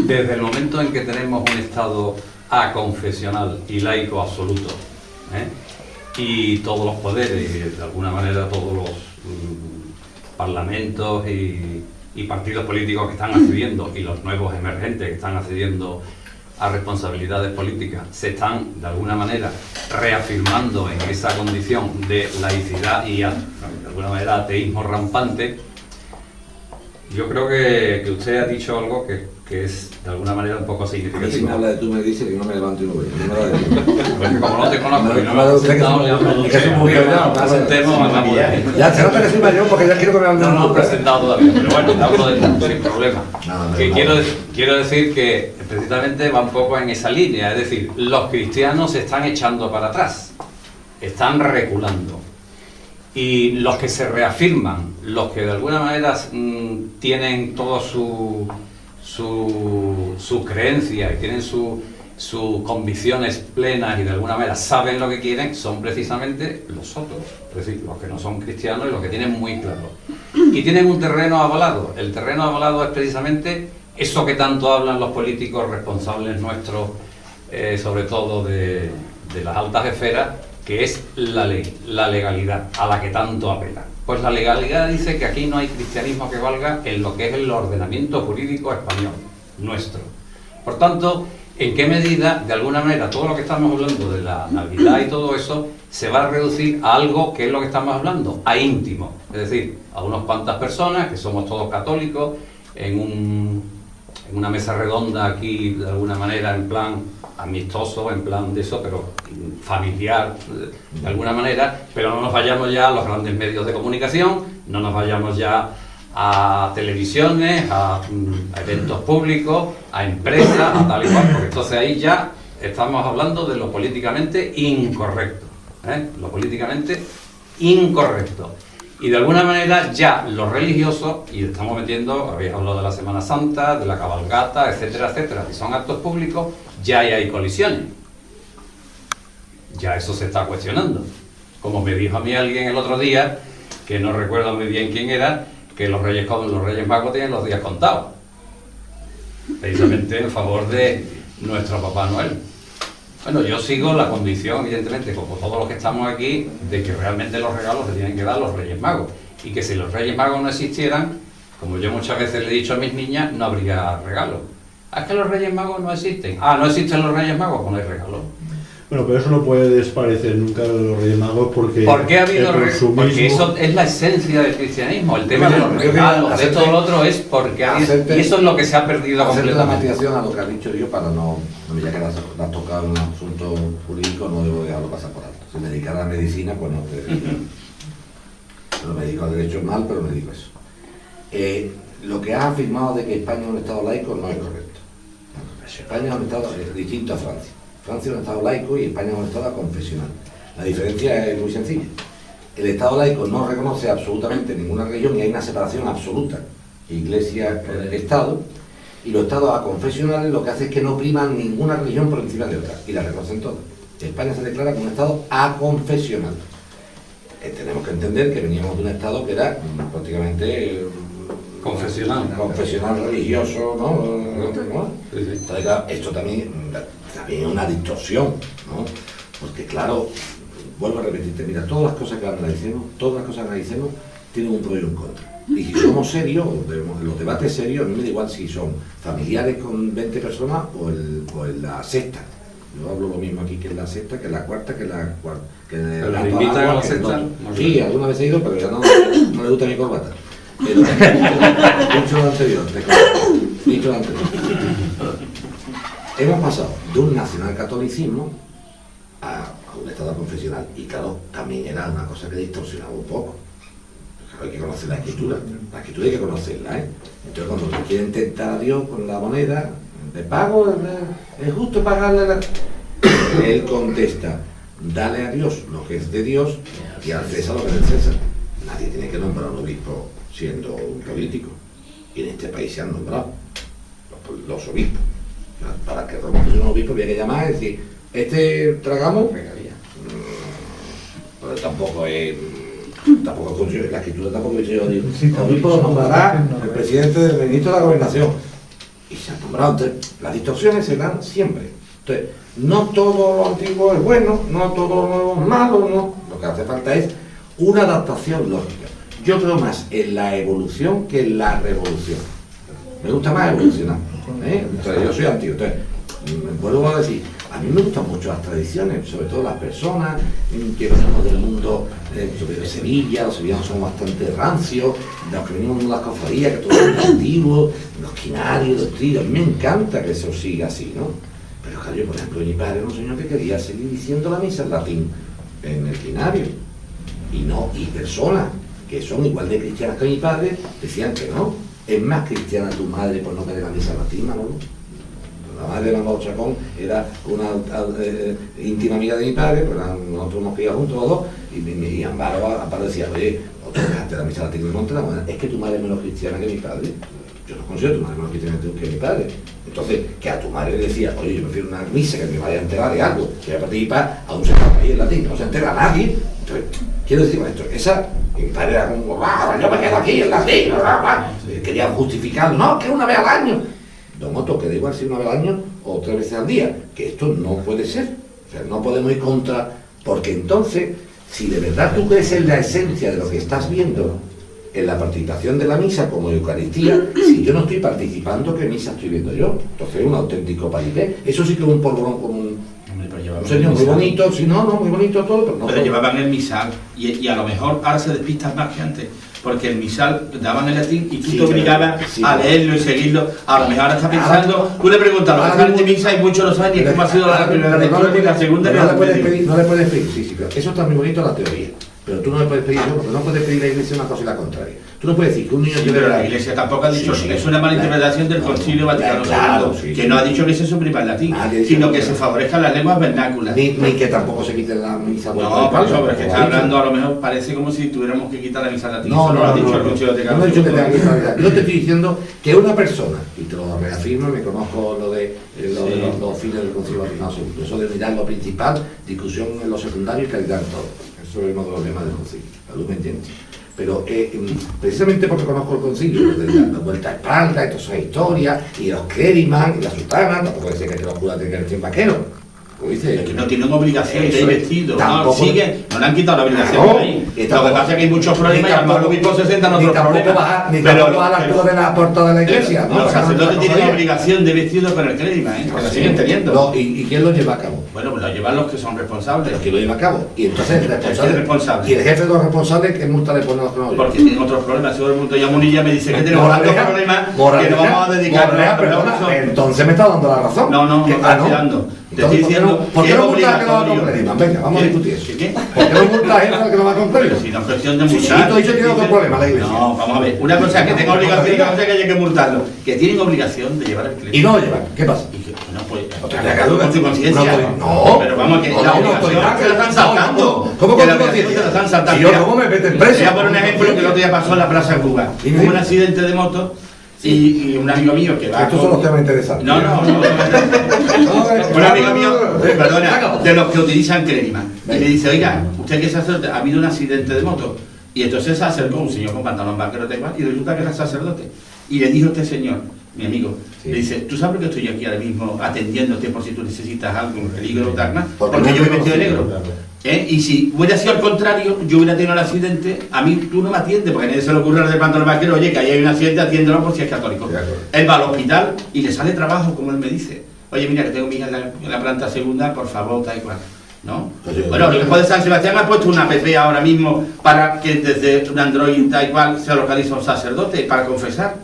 Desde el momento en que tenemos un Estado aconfesional y laico absoluto, y todos los poderes, de alguna manera todos los parlamentos y partidos políticos que están accediendo y los nuevos emergentes que están accediendo a responsabilidades políticas se están de alguna manera reafirmando en esa condición de laicidad y de alguna manera ateísmo rampante. Yo creo que usted ha dicho algo que es de alguna manera un poco A mí si me significativo. habla de tú me dice que no me levanto y no voy. No me habla de tú. Porque como no te conozco y no me No, has usted que presentado, ya es que es un muy nos presentemos, hablamos de él. Ya se nota que soy mayor porque ya quiero que me hablen. No nos han presentado todavía, pero bueno, te hablo de tú, sin problema. No, Que no. quiero decir que precisamente va un poco en esa línea, es decir, los cristianos se están echando para atrás, están reculando. Y los que se reafirman, los que de alguna manera tienen todas sus creencias y tienen sus convicciones plenas y de alguna manera saben lo que quieren, son precisamente los otros, es decir, los que no son cristianos y los que tienen muy claro. Y tienen un terreno avalado. El terreno avalado es precisamente eso que tanto hablan los políticos responsables nuestros, sobre todo de las altas esferas, que es la ley, la legalidad, a la que tanto apelan. Pues la legalidad dice que aquí no hay cristianismo que valga en lo que es el ordenamiento jurídico español, nuestro. Por tanto, ¿en qué medida, de alguna manera, todo lo que estamos hablando de la Navidad y todo eso, se va a reducir a algo que es lo que estamos hablando, a íntimo? Es decir, a unas cuantas personas, que somos todos católicos, en una mesa redonda aquí, de alguna manera, en plan amistoso, en plan de eso, pero familiar, de alguna manera, pero no nos vayamos ya a los grandes medios de comunicación, no nos vayamos ya a televisiones, a eventos públicos, a empresas, a tal y cual, porque entonces ahí ya estamos hablando de lo políticamente incorrecto, lo políticamente incorrecto. Y de alguna manera ya los religiosos, y estamos metiendo, habéis hablado de la Semana Santa, de la cabalgata, etcétera, etcétera, que son actos públicos, ya hay colisiones. Ya eso se está cuestionando. Como me dijo a mí alguien el otro día, que no recuerdo muy bien quién era, que los Reyes Magos tienen los días contados, precisamente en favor de nuestro Papá Noel. Bueno, yo sigo la convicción, evidentemente, como todos los que estamos aquí, de que realmente los regalos se tienen que dar los Reyes Magos, y que si los Reyes Magos no existieran, como yo muchas veces le he dicho a mis niñas, no habría regalos. Es que los Reyes Magos no existen. Ah, ¿no existen los Reyes Magos? Pues no hay regalos. Bueno, pero eso no puede desparecer nunca de los Reyes Magos porque... ¿Por qué ha habido el consumismo... Porque eso es la esencia del cristianismo. El tema de los regalos, de todo lo otro es porque y eso es lo que se ha perdido completamente. La completamente. matización a lo que ha dicho yo para no ya que la has tocado en un asunto jurídico, no debo dejarlo pasar por alto. Si me dedicara a la medicina, pues no te... No me dedico al derecho mal, pero me dedico a eso. Lo que has afirmado de que España es un Estado laico no es correcto. España es un Estado distinto a Francia. Francia es un Estado laico y España es un Estado confesional. La diferencia es muy sencilla. El Estado laico no reconoce absolutamente ninguna religión y hay una separación absoluta, Iglesia-Estado, y los Estados confesionales lo que hace es que no priman ninguna religión por encima de otra y la reconocen todas. España se declara como un Estado aconfesional. Tenemos que entender que veníamos de un Estado que era prácticamente... confesional religioso, ¿no? Sí, sí. Entonces, claro, esto también es una distorsión, ¿no? Porque claro, vuelvo a repetirte, mira, todas las cosas que analicemos tienen un pro y un contra. Y si somos serios, los debates serios, a mí me da igual si son familiares con 20 personas o en la sexta. Yo hablo lo mismo aquí que en la sexta, que en la cuarta, que en la cuarta. ¿Pero invitan a la sexta? Sí, alguna vez he ido, pero ya no le gusta mi corbata. Pero, dicho lo anterior, hemos pasado de un nacionalcatolicismo a un Estado confesional y claro, también era una cosa que distorsionaba un poco. Claro, hay que conocer la escritura hay que conocerla, ¿eh? Entonces cuando le quieren tentar a Dios con la moneda, ¿le pago? ¿Es justo pagarle la...? Él contesta, dale a Dios lo que es de Dios y al César lo que es del César. Nadie tiene que nombrar a un obispo siendo un político, y en este país se han nombrado los obispos. Para que Roma fuese un obispo había que llamar y decir, tragamos, pero tampoco es la escritura tampoco dice yo, el obispo lo nombrará el presidente del ministro de la gobernación, y se han nombrado. Entonces, las distorsiones se dan siempre. Entonces, no todo lo antiguo es bueno, no todo lo nuevo es malo, no. Lo que hace falta es una adaptación lógica. Yo creo más en la evolución que en la revolución. Me gusta más evolucionar. Entonces, yo soy antiguo. Entonces, vuelvo a decir, a mí me gustan mucho las tradiciones, sobre todo las personas que venimos del mundo, sobre de Sevilla, los sevillanos son bastante rancios, los que venimos de las cofradías, que todo es antiguo, los quinarios, los trillos. A mí me encanta que eso siga así, ¿no? Pero claro, yo, por ejemplo, mi padre era un señor que quería seguir diciendo la misa en latín en el quinario. Y personas que son igual de cristianas que mi padre, decían que no. Es más cristiana tu madre por no querer la misa latina, ¿no? La madre de Manolo Chacón era una íntima amiga de mi padre, pues nosotros nos criamos juntos los dos, y Amparo decía, oye, otro dejaste la misa latina y monte la moneda, es que tu madre es menos cristiana que mi padre. Yo no considero tu madre menos cristiana que mi padre. Entonces, que a tu madre le decía, oye, yo prefiero una misa que me vaya a enterar de algo, que voy a participar a un sector país en latín, no se entera a nadie. Entonces, quiero decir con esto, mi padre era como, yo me quedo aquí en latín, quería justificarlo, no, que una vez al año. Don Otto, que da igual si una vez al año o 3 veces al día, que esto no puede ser. O sea, no podemos ir contra, porque entonces, si de verdad tú crees en la esencia de lo que estás viendo, en la participación de la misa como Eucaristía, si yo no estoy participando, ¿qué misa estoy viendo yo? Entonces es un auténtico paripé. Eso sí que es un polvorón con un señor muy bonito, si no, muy bonito todo, pero no. Pero llevaban el misal y a lo mejor ahora se despistan más que antes, porque el misal daban el latín y tú te obligabas a leerlo y seguirlo. A lo mejor ahora está pensando, tú le preguntas a los padres de misa y muchos lo saben ni cómo ha sido la primera lectura ni la segunda ni la tercera. No le puedes pedir, sí, pero eso está muy bonito la teoría. Pero tú no le puedes pedir eso, porque no puedes pedir a la Iglesia una cosa y la contraria. Tú no puedes decir que un niño lleve... Pero la Iglesia tampoco ha dicho, es una mala interpretación del Concilio Vaticano II, que no ha dicho que se suprima el latín, sino que se favorezcan las lenguas vernáculas. Ni que tampoco se quite la misa. No, por eso, pero es que está hablando, a lo mejor parece como si tuviéramos que quitar la misa latín. No lo ha dicho el Concilio Vaticano II. No he dicho que tenga que quitar. Yo te estoy diciendo que una persona, y te lo reafirmo, me conozco lo de los fines del Concilio Vaticano II, eso de mirar lo principal, discusión en lo secundario y calidad en todo. Eso es uno de los lemas del concilio, la luz me entiende. pero precisamente porque conozco el concilio, de la vuelta a espalda, y toda esa historia, y los clériman, y la sutana, tampoco decía que los curas tienen que vestir vaquero. Dice, es que no tienen obligación de ir vestido, tampoco, no le han quitado la obligación no, de ahí. Lo que pasa es que hay muchos problemas y a lo mejor los obispos se sentan otros problemas. Ni tampoco a la altura de la puerta de la iglesia, ¿no? Los sacerdotes tienen obligación de vestido con el clérima, que lo siguen teniendo. No, ¿y quién lo lleva a cabo? Bueno, pues lo llevan los que son responsables. Los que lo lleva a cabo. Y entonces el responsable. Y el jefe de los responsables, ¿qué multa le pone a los que no lo llevan? Porque tienen otros problemas. Si todo el mundo ya Munilla me dice que tenemos tantos problemas que nos vamos a dedicar a... Entonces me está dando la razón. No te estoy dando. Te estoy diciendo ¿por qué no multas que no va con clériman? Venga, vamos a discutir eso. ¿Por qué no multas gente que no va con clériman? Si no es cuestión de multar. Si tú dices que tiene otro problema la iglesia. No, vamos a ver. Una cosa es que tenga obligación y otra cosa es que haya que multarlo. Que tienen obligación de llevar el clérigo. Y no lo llevan. ¿Qué pasa? No, pues, con su conciencia. No, pero vamos a que la obligación se la están saltando. ¿Cómo que con la tu obligación se la están saltando? Y yo, ¿cómo me meten preso? Voy a poner un ejemplo que el otro día pasó en la Plaza de Cuba. Hubo un accidente de moto y un amigo mío que va. Estos son los temas interesantes. No. Un amigo mío, perdona, de los que utilizan clérima. Y me dice, oiga, usted que es sacerdote, ha habido un accidente de moto. Y entonces se acercó un señor con pantalón vaquero de igual y resulta que era sacerdote. Y le dijo este señor, mi amigo, le dice, ¿tú sabes que estoy aquí ahora mismo atendiéndote por si tú necesitas algo en peligro o tal más? Porque yo me he vestido de negro. Y si hubiera sido al contrario, yo hubiera tenido el accidente, a mí tú no me atiendes, porque a nadie se le ocurre al del pantalón vaquero, oye, que ahí hay un accidente, atiéndelo por si es católico. Él va al hospital y le sale trabajo, como él me dice. Oye, mira, que tengo mi hija en la planta segunda, por favor, tal y cual. ¿No? Bueno, el obispo de San Sebastián ha puesto una app ahora mismo para que desde un Android tal cual se localiza un sacerdote para confesar.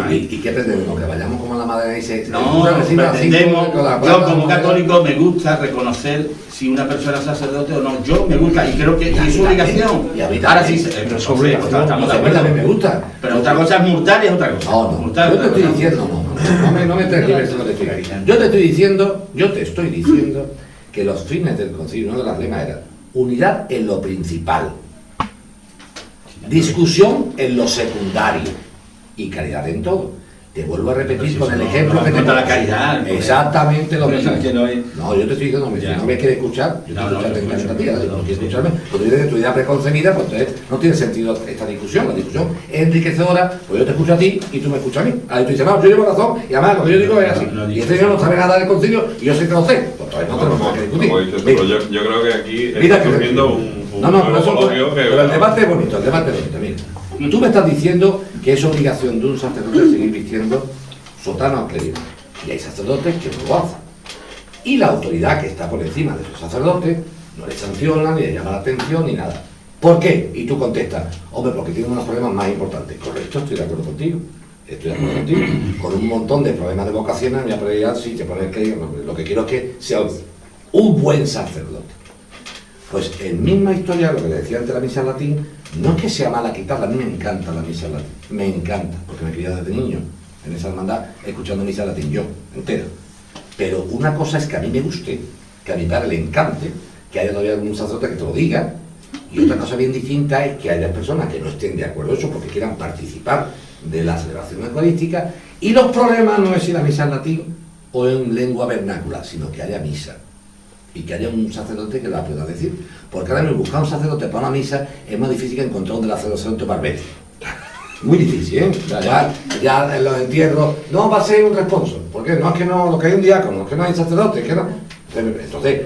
¿Y qué pretendemos? ¿Que vayamos como la madre dice? No, pretendemos, yo como católico me gusta reconocer si una persona es sacerdote o no. Yo me gusta y creo que es su obligación. Ahora sí, estamos de acuerdo. Me gusta. Pero otra cosa es multar y es otra cosa. No. Yo te estoy diciendo, no me tergiverses lo que estoy diciendo. Yo te estoy diciendo que los fines del concilio, uno de las lemas era unidad en lo principal, discusión en lo secundario y caridad en todo. Te vuelvo a repetir con el ejemplo que te la caridad. Exactamente lo mismo. No, yo te estoy diciendo, si no me quieres escuchar, yo te escuchar atentamente a ti, no quieres escucharme, pues tú tienes tu idea preconcebida, pues entonces no tiene sentido esta discusión. La discusión es enriquecedora, pues yo te escucho a ti y tú me escuchas a mí. Ahí tú dices, no, yo llevo razón y además lo que yo digo es así. Y este señor no sabe nada del concilio y yo sé que lo sé. Pues entonces no tenemos nada que discutir. Pero yo creo que aquí está surgiendo un pero el debate es bonito, mira. Tú me estás diciendo que es obligación de un sacerdote seguir vistiendo sotana o clérigo. Y hay sacerdotes que no lo hacen. Y la autoridad que está por encima de esos sacerdotes no les sanciona, ni les llama la atención, ni nada. ¿Por qué? Y tú contestas, hombre, porque tienen unos problemas más importantes. Correcto, estoy de acuerdo contigo. Con un montón de problemas de vocaciones, mi prioridad sí te pone el clérigo. Lo que quiero es que sea un buen sacerdote. Pues en misma historia, lo que le decía antes de la misa en latín, no es que sea mala quitarla, a mí me encanta la misa en latín, me encanta, porque me he criado desde niño en esa hermandad escuchando misa en latín, yo, entera. Pero una cosa es que a mí me guste, que a mi padre le encante, que haya todavía algún sacerdote que te lo diga, y otra cosa bien distinta es que haya personas que no estén de acuerdo eso porque quieran participar de la celebración eucarística, y los problemas no es si la misa en latín o en lengua vernácula, sino que haya misa. Y que haya un sacerdote que la pueda decir. Porque ahora mismo buscar un sacerdote para una misa es más difícil que encontrar un de la sacerdote barbete. Muy difícil, ¿eh? Ya en los entierros no va a ser un responso. Porque no es que no, lo que hay un diácono, que no hay sacerdote, que no. Entonces,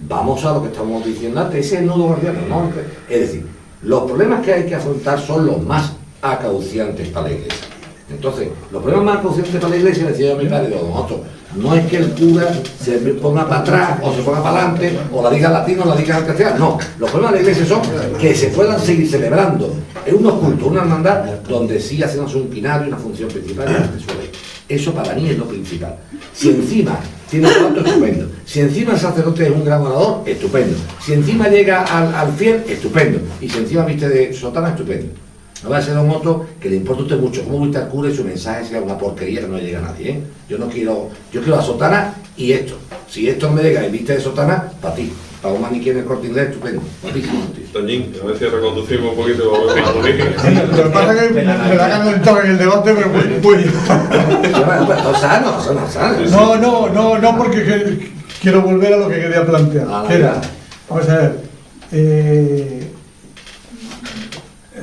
vamos a lo que estamos diciendo antes, ese es el nudo gordiano, ¿no? Es decir, los problemas que hay que afrontar son los más acuciantes para la iglesia. Entonces, los problemas más acuciantes para la iglesia, decía yo a mi padre, don Otto, no es que el cura se ponga para atrás o se ponga para adelante o la diga en latín o la diga en castellano, no, los problemas de la iglesia son que se puedan seguir celebrando en unos cultos, una hermandad donde sí hacemos un quinario, una función principal y una tesorería. Eso para mí es lo principal. Si encima tiene un canto, estupendo. Si encima el sacerdote es un gran orador, estupendo. Si encima llega al fiel, estupendo. Y si encima viste de sotana, estupendo. No va a ser don Otto que le importa a usted mucho cómo viste al cura y su mensaje sea una porquería que no llega a nadie, ¿eh? Yo quiero la sotana y esto. Si esto me llega y viste de sotana, para ti. Para un maniquí en el Corte Inglés, estupendo. Guapísimo. Toñín, a ver si reconducimos un poquito a lo que pasa es que me da calentado en el debate, pero muy... No, porque quiero volver a lo que quería plantear. Vamos a ver.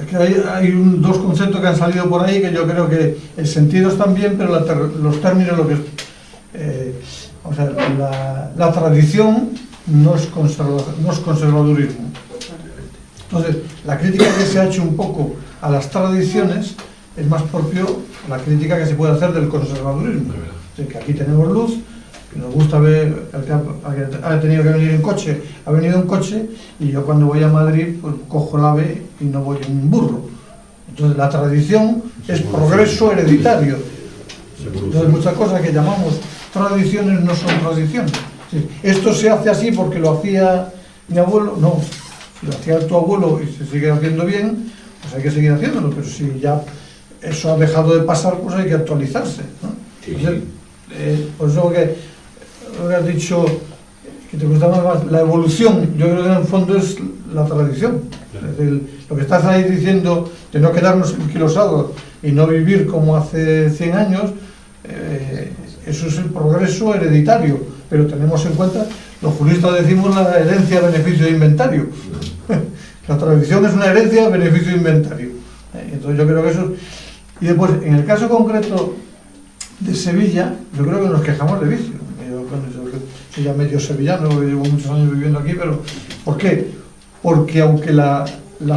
Es que hay dos conceptos que han salido por ahí que yo creo que el sentido está bien, pero los términos, lo que o sea, la tradición no es conservadurismo. Entonces, la crítica que se ha hecho un poco a las tradiciones es más propio la crítica que se puede hacer del conservadurismo. O sea, que aquí tenemos luz, que nos gusta ver, el que ha tenido que venir en coche, ha venido en coche, y yo cuando voy a Madrid pues cojo el AVE y no voy en un burro. Entonces la tradición es progreso hereditario. Entonces muchas cosas que llamamos tradiciones no son tradiciones. Esto se hace así porque lo hacía mi abuelo, no. Si lo hacía tu abuelo y se sigue haciendo bien, pues hay que seguir haciéndolo, pero si ya eso ha dejado de pasar, pues hay que actualizarse, ¿no? Entonces, por eso que has dicho que te gustaba más la evolución, yo creo que en el fondo es la tradición. Es decir, lo que estás ahí diciendo de no quedarnos enquilosados y no vivir como hace 100 años, eso es el progreso hereditario, pero tenemos en cuenta, los juristas decimos la herencia beneficio de inventario. La tradición es una herencia beneficio de inventario. Entonces yo creo que eso. Y después, en el caso concreto de Sevilla, yo creo que nos quejamos de vicio. Yo soy ya medio sevillano, llevo muchos años viviendo aquí, pero ¿por qué? Porque aunque la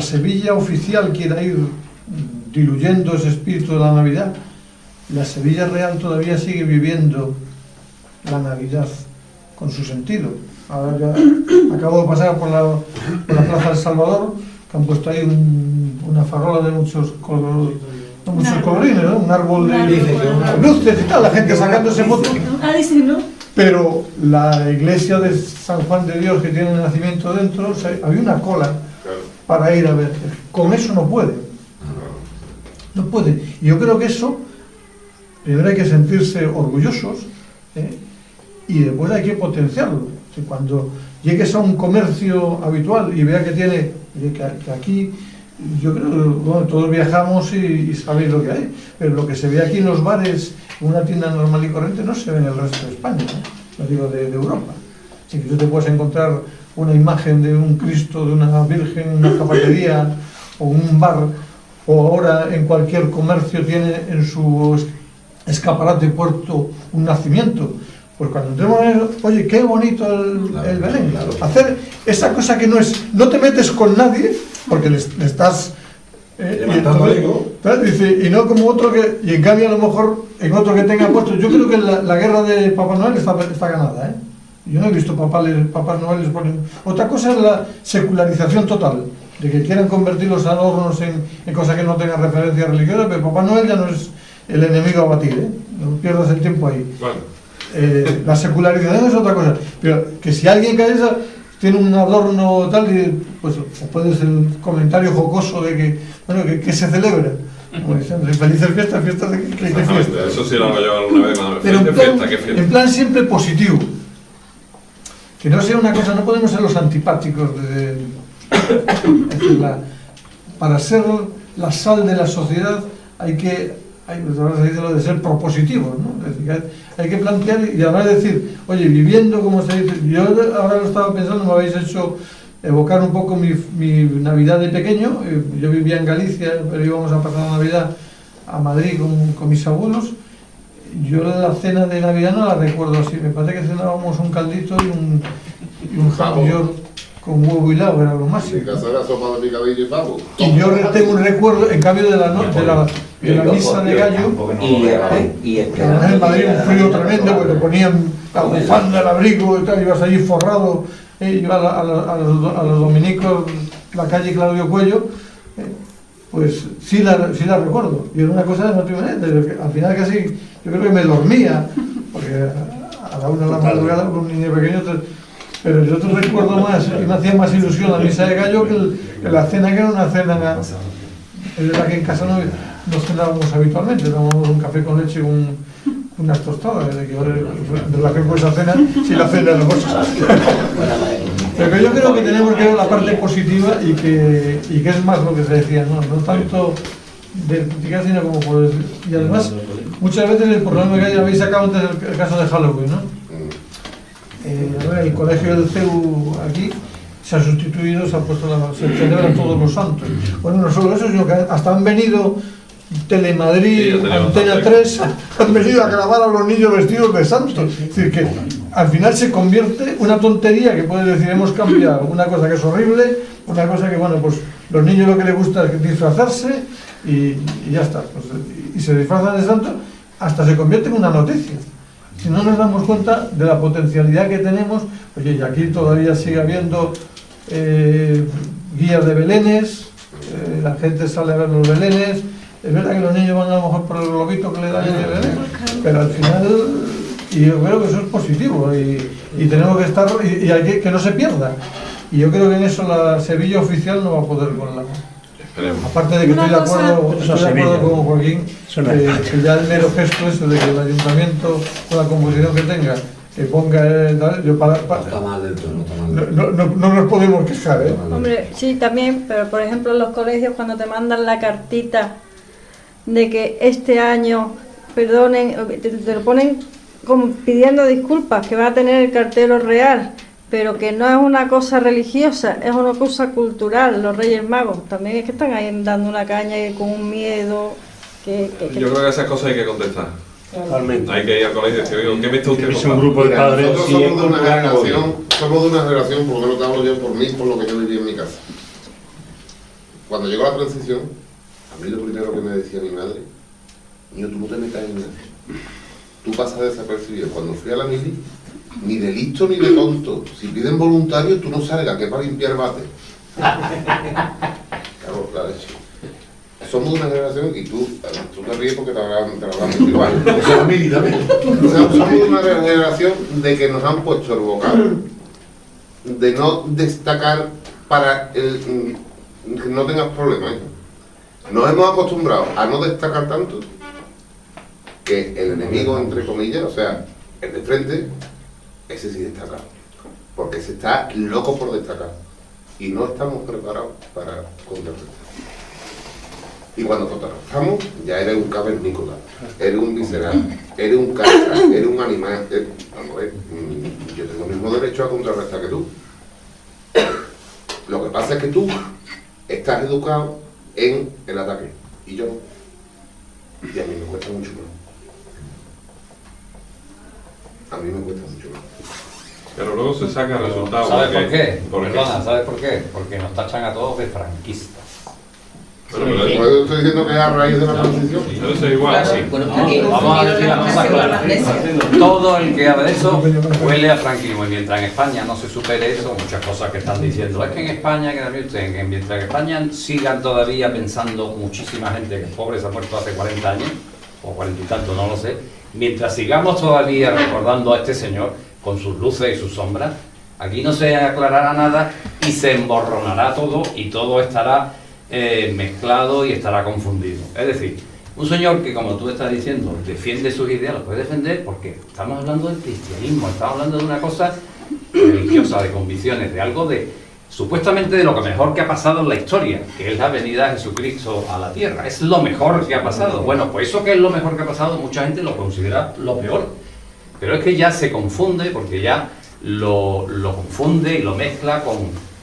Sevilla oficial quiera ir diluyendo ese espíritu de la Navidad, la Sevilla real todavía sigue viviendo la Navidad con su sentido. Ahora ya acabo de pasar por la Plaza del Salvador, que han puesto ahí una farola de muchos colorines, ¿no? Un árbol de luces y tal, la gente sacándose fotos. Pero la iglesia de San Juan de Dios, que tiene el nacimiento dentro, o sea, había una cola para ir a ver. Con eso no puede. No puede. Y yo creo que eso, primero hay que sentirse orgullosos, y después hay que potenciarlo. Si cuando llegues a un comercio habitual y vea que tiene, que aquí, yo creo que bueno, todos viajamos y sabéis lo que hay, pero lo que se ve aquí en los bares, en una tienda normal y corriente, no se ve en el resto de España, ¿no? Lo digo de Europa. Así que tú te puedes encontrar una imagen de un Cristo, de una Virgen, una zapatería o un bar, o ahora en cualquier comercio tiene en su escaparate puesto un nacimiento. Pues cuando entremos en eso, oye, qué bonito el Belén. Claro. Hacer esa cosa que no es, no te metes con nadie, porque le estás levantando el ego. Dice, y no como otro que, y en cambio a lo mejor en otro que tenga puesto, yo creo que la guerra de Papá Noel está ganada, Yo no he visto Papás Noel ponen. Otra cosa es la secularización total, de que quieran convertir los adornos en cosas que no tengan referencia religiosa, pero Papá Noel ya no es el enemigo a batir, No pierdas el tiempo ahí. Bueno. La secularización es otra cosa, pero que si alguien tiene un adorno tal, pues puede ser el comentario jocoso de que, bueno, que se celebra. Como dicen, felices fiestas de ¿qué fiesta? Eso sí lo hago yo alguna vez, pero en plan siempre positivo. Que no sea una cosa, no podemos ser los antipáticos es decir, para ser la sal de la sociedad hay lo de ser propositivos, ¿no? Es decir, hay que plantear y además decir, oye, viviendo como se dice, yo ahora lo estaba pensando, me habéis hecho evocar un poco mi Navidad de pequeño. Yo vivía en Galicia, pero íbamos a pasar la Navidad a Madrid con mis abuelos. Yo la cena de Navidad no la recuerdo así, me parece que cenábamos un caldito y un jamón con huevo hilado, era lo máximo. En casa era sopa de picadillo y pavo. Y yo tengo un recuerdo, en cambio de la misa de gallo, y en Madrid un frío tremendo, porque te ponían la bufanda, el abrigo y tal, ibas allí forrado, iba a los dominicos, la calle Claudio Cuello, pues sí la recuerdo. Y era una cosa de no tiene manera, al final casi, yo creo que me dormía, porque a la 1 de la madrugada con un niño pequeño. Pero yo te recuerdo más, y me hacía más ilusión la misa de gallo que la cena, que era una cena. Es verdad que en casa no cenábamos habitualmente, tomábamos un café con leche y unas tostadas. De la que fue esa cena, si la cena es la cosa. Pero yo creo que tenemos que ver la parte positiva y que es más lo que se decía, no tanto de criticar, sino como por decir. Y además, muchas veces el problema que habéis sacado antes el caso de Halloween, ¿no? El colegio del CEU aquí se ha sustituido, se celebran todos los santos. Bueno, no solo eso, sino que hasta han venido Telemadrid, Sí, Antena 3, han venido a grabar a los niños vestidos de santos. Es decir, que al final se convierte una tontería que puedes decir, hemos cambiado una cosa que es horrible, una cosa que, bueno, pues los niños lo que les gusta es disfrazarse y ya está. Pues, y se disfrazan de santos, hasta se convierte en una noticia. Si no nos damos cuenta de la potencialidad que tenemos, oye, y aquí todavía sigue habiendo guías de belenes, la gente sale a ver los belenes. Es verdad que los niños van a lo mejor por el globito que le dan en el Belén, pero al final, y yo creo que eso es positivo y tenemos que estar, y hay que no se pierda. Y yo creo que en eso la Sevilla oficial no va a poder con la... Aparte de que estoy de acuerdo con Joaquín, que ya el mero gesto ese de que el ayuntamiento, con la composición que tenga, que ponga no nos podemos quejar, ¿eh? Hombre, sí, también, pero por ejemplo en los colegios cuando te mandan la cartita de que este año, perdonen, te lo ponen como pidiendo disculpas, que va a tener el cartero real, pero que no es una cosa religiosa, es una cosa cultural. Los Reyes Magos también es que están ahí dando una caña y con un miedo que yo creo que esas cosas hay que contestar. Totalmente. Hay que ir al colegio y decir, oye, ¿qué me está usted Es un grupo de padres. Nosotros somos de una generación, por lo menos te hablo yo por mí, por lo que yo viví en mi casa. Cuando llegó la transición, a mí lo primero que me decía mi madre, niño, tú no te metas en nada. Tú pasas desapercibido. Cuando fui a la mili, ni de listo ni de tonto. Si piden voluntarios, tú no salgas, que es para limpiar bate. Claro, la leche. Somos de una generación, y tú te ríes porque te hablamos igual. O sea, somos de una generación de que nos han puesto el vocal de no destacar para que no tengas problemas. Nos hemos acostumbrado a no destacar tanto que el enemigo, entre comillas, o sea, el de frente, ese sí destaca, porque se está loco por destacar y no estamos preparados para contrarrestar. Y cuando contrarrestamos, ya eres un cavernícola, eres un visceral, eres un castra, eres un animal. Vamos a ver, yo tengo el mismo derecho a contrarrestar que tú. Lo que pasa es que tú estás educado en el ataque y yo no. Y a mí me cuesta mucho más. A mí me cuesta mucho más. Pero luego se saca resultados. ¿Sabes por qué? Perdona, ¿sabes por qué? Porque nos tachan a todos de franquistas. Bueno, pero estoy diciendo que es a raíz de la transición. Pero eso es igual. Sí. Vamos a decir las cosas claras. Todo el que habla de eso huele a franquismo. Y mientras en España no se supere eso, muchas cosas que están diciendo. Es que en España, que mientras en España sigan todavía pensando muchísima gente que el pobre se ha muerto hace 40 años, o 40 y tanto, no lo sé. Mientras sigamos todavía recordando a este señor con sus luces y sus sombras, aquí no se aclarará nada y se emborronará todo y todo estará mezclado y estará confundido. Es decir, un señor que, como tú estás diciendo, defiende sus ideas, los puede defender porque estamos hablando del cristianismo, estamos hablando de una cosa religiosa, de convicciones, de algo de supuestamente de lo que mejor que ha pasado en la historia, que es la venida de Jesucristo a la tierra. Es lo mejor que ha pasado. Bueno, pues eso que es lo mejor que ha pasado, mucha gente lo considera lo peor. Pero es que ya se confunde, porque ya lo confunde y lo mezcla con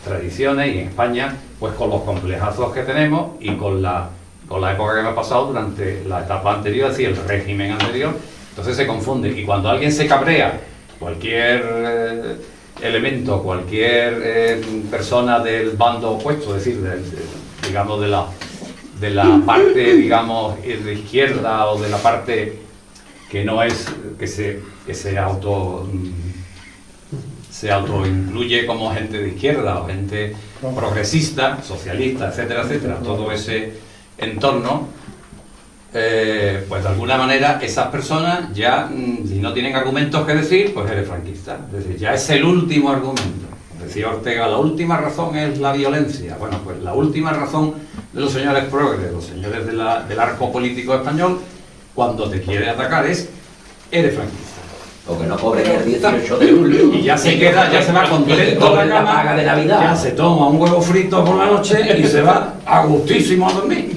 tradiciones, y en España, pues con los complejazos que tenemos y con la época que me ha pasado durante la etapa anterior, es decir, el régimen anterior. Entonces se confunde. Y cuando alguien se cabrea, cualquier elemento, cualquier persona del bando opuesto, es decir, digamos de la parte, digamos, de izquierda, o de la parte que no es, que se autoincluye como gente de izquierda o gente progresista, socialista, etcétera, etcétera, todo ese entorno, pues de alguna manera esas personas ya, si no tienen argumentos que decir, pues eres franquista. Es decir, ya es el último argumento. Decía Ortega, la última razón es la violencia. Bueno, pues la última razón de los señores progres, los señores del arco político español, cuando te quiere atacar es, eres franquista. O que no cobren el 18 de julio. Y ya se queda, ya se va contento a la cama, de Navidad. Ya se toma un huevo frito por la noche y se va a gustísimo a dormir.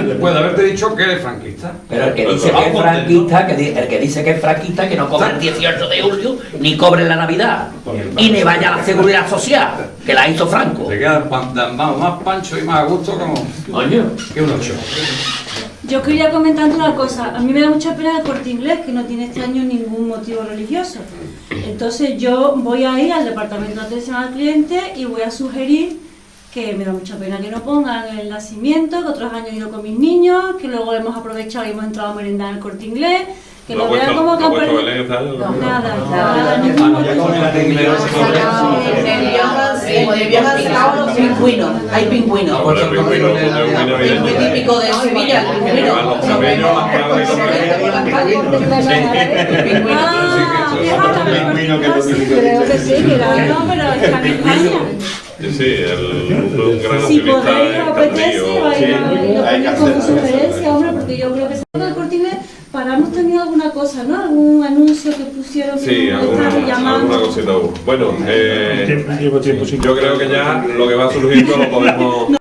Después de haberte dicho que eres franquista. Pero el que dice que es franquista, el que dice que es franquista, que no cobre el 18 de julio, ni cobre la Navidad, y ni vaya a la Seguridad Social. que la hizo Franco. Te queda más pancho y más a gusto como Coño. que un 8. Yo quería comentar una cosa. A mí me da mucha pena el Corte Inglés, que no tiene este año ningún motivo religioso. Entonces yo voy a ir al departamento de atención al cliente y voy a sugerir que me da mucha pena que no pongan el nacimiento, que otros años he ido con mis niños, que luego hemos aprovechado y hemos entrado a merendar en el Corte Inglés, que lo vean como que han perdido. Nada, ningún motivo. En el han sacado los pingüinos, hay pingüinos. Muy típico de Sevilla, el pingüino. Creo que sí, claro, pero está en España. Sí, un gran Si activista podéis, apetece, vaya con su sugerencia, hombre, porque yo creo que se del Corte Inglés, paramos tenido alguna cosa, ¿no? Algún anuncio que pusieron que sí, nos alguna cosita hubo. Bueno, yo creo que ya lo que va surgiendo lo podemos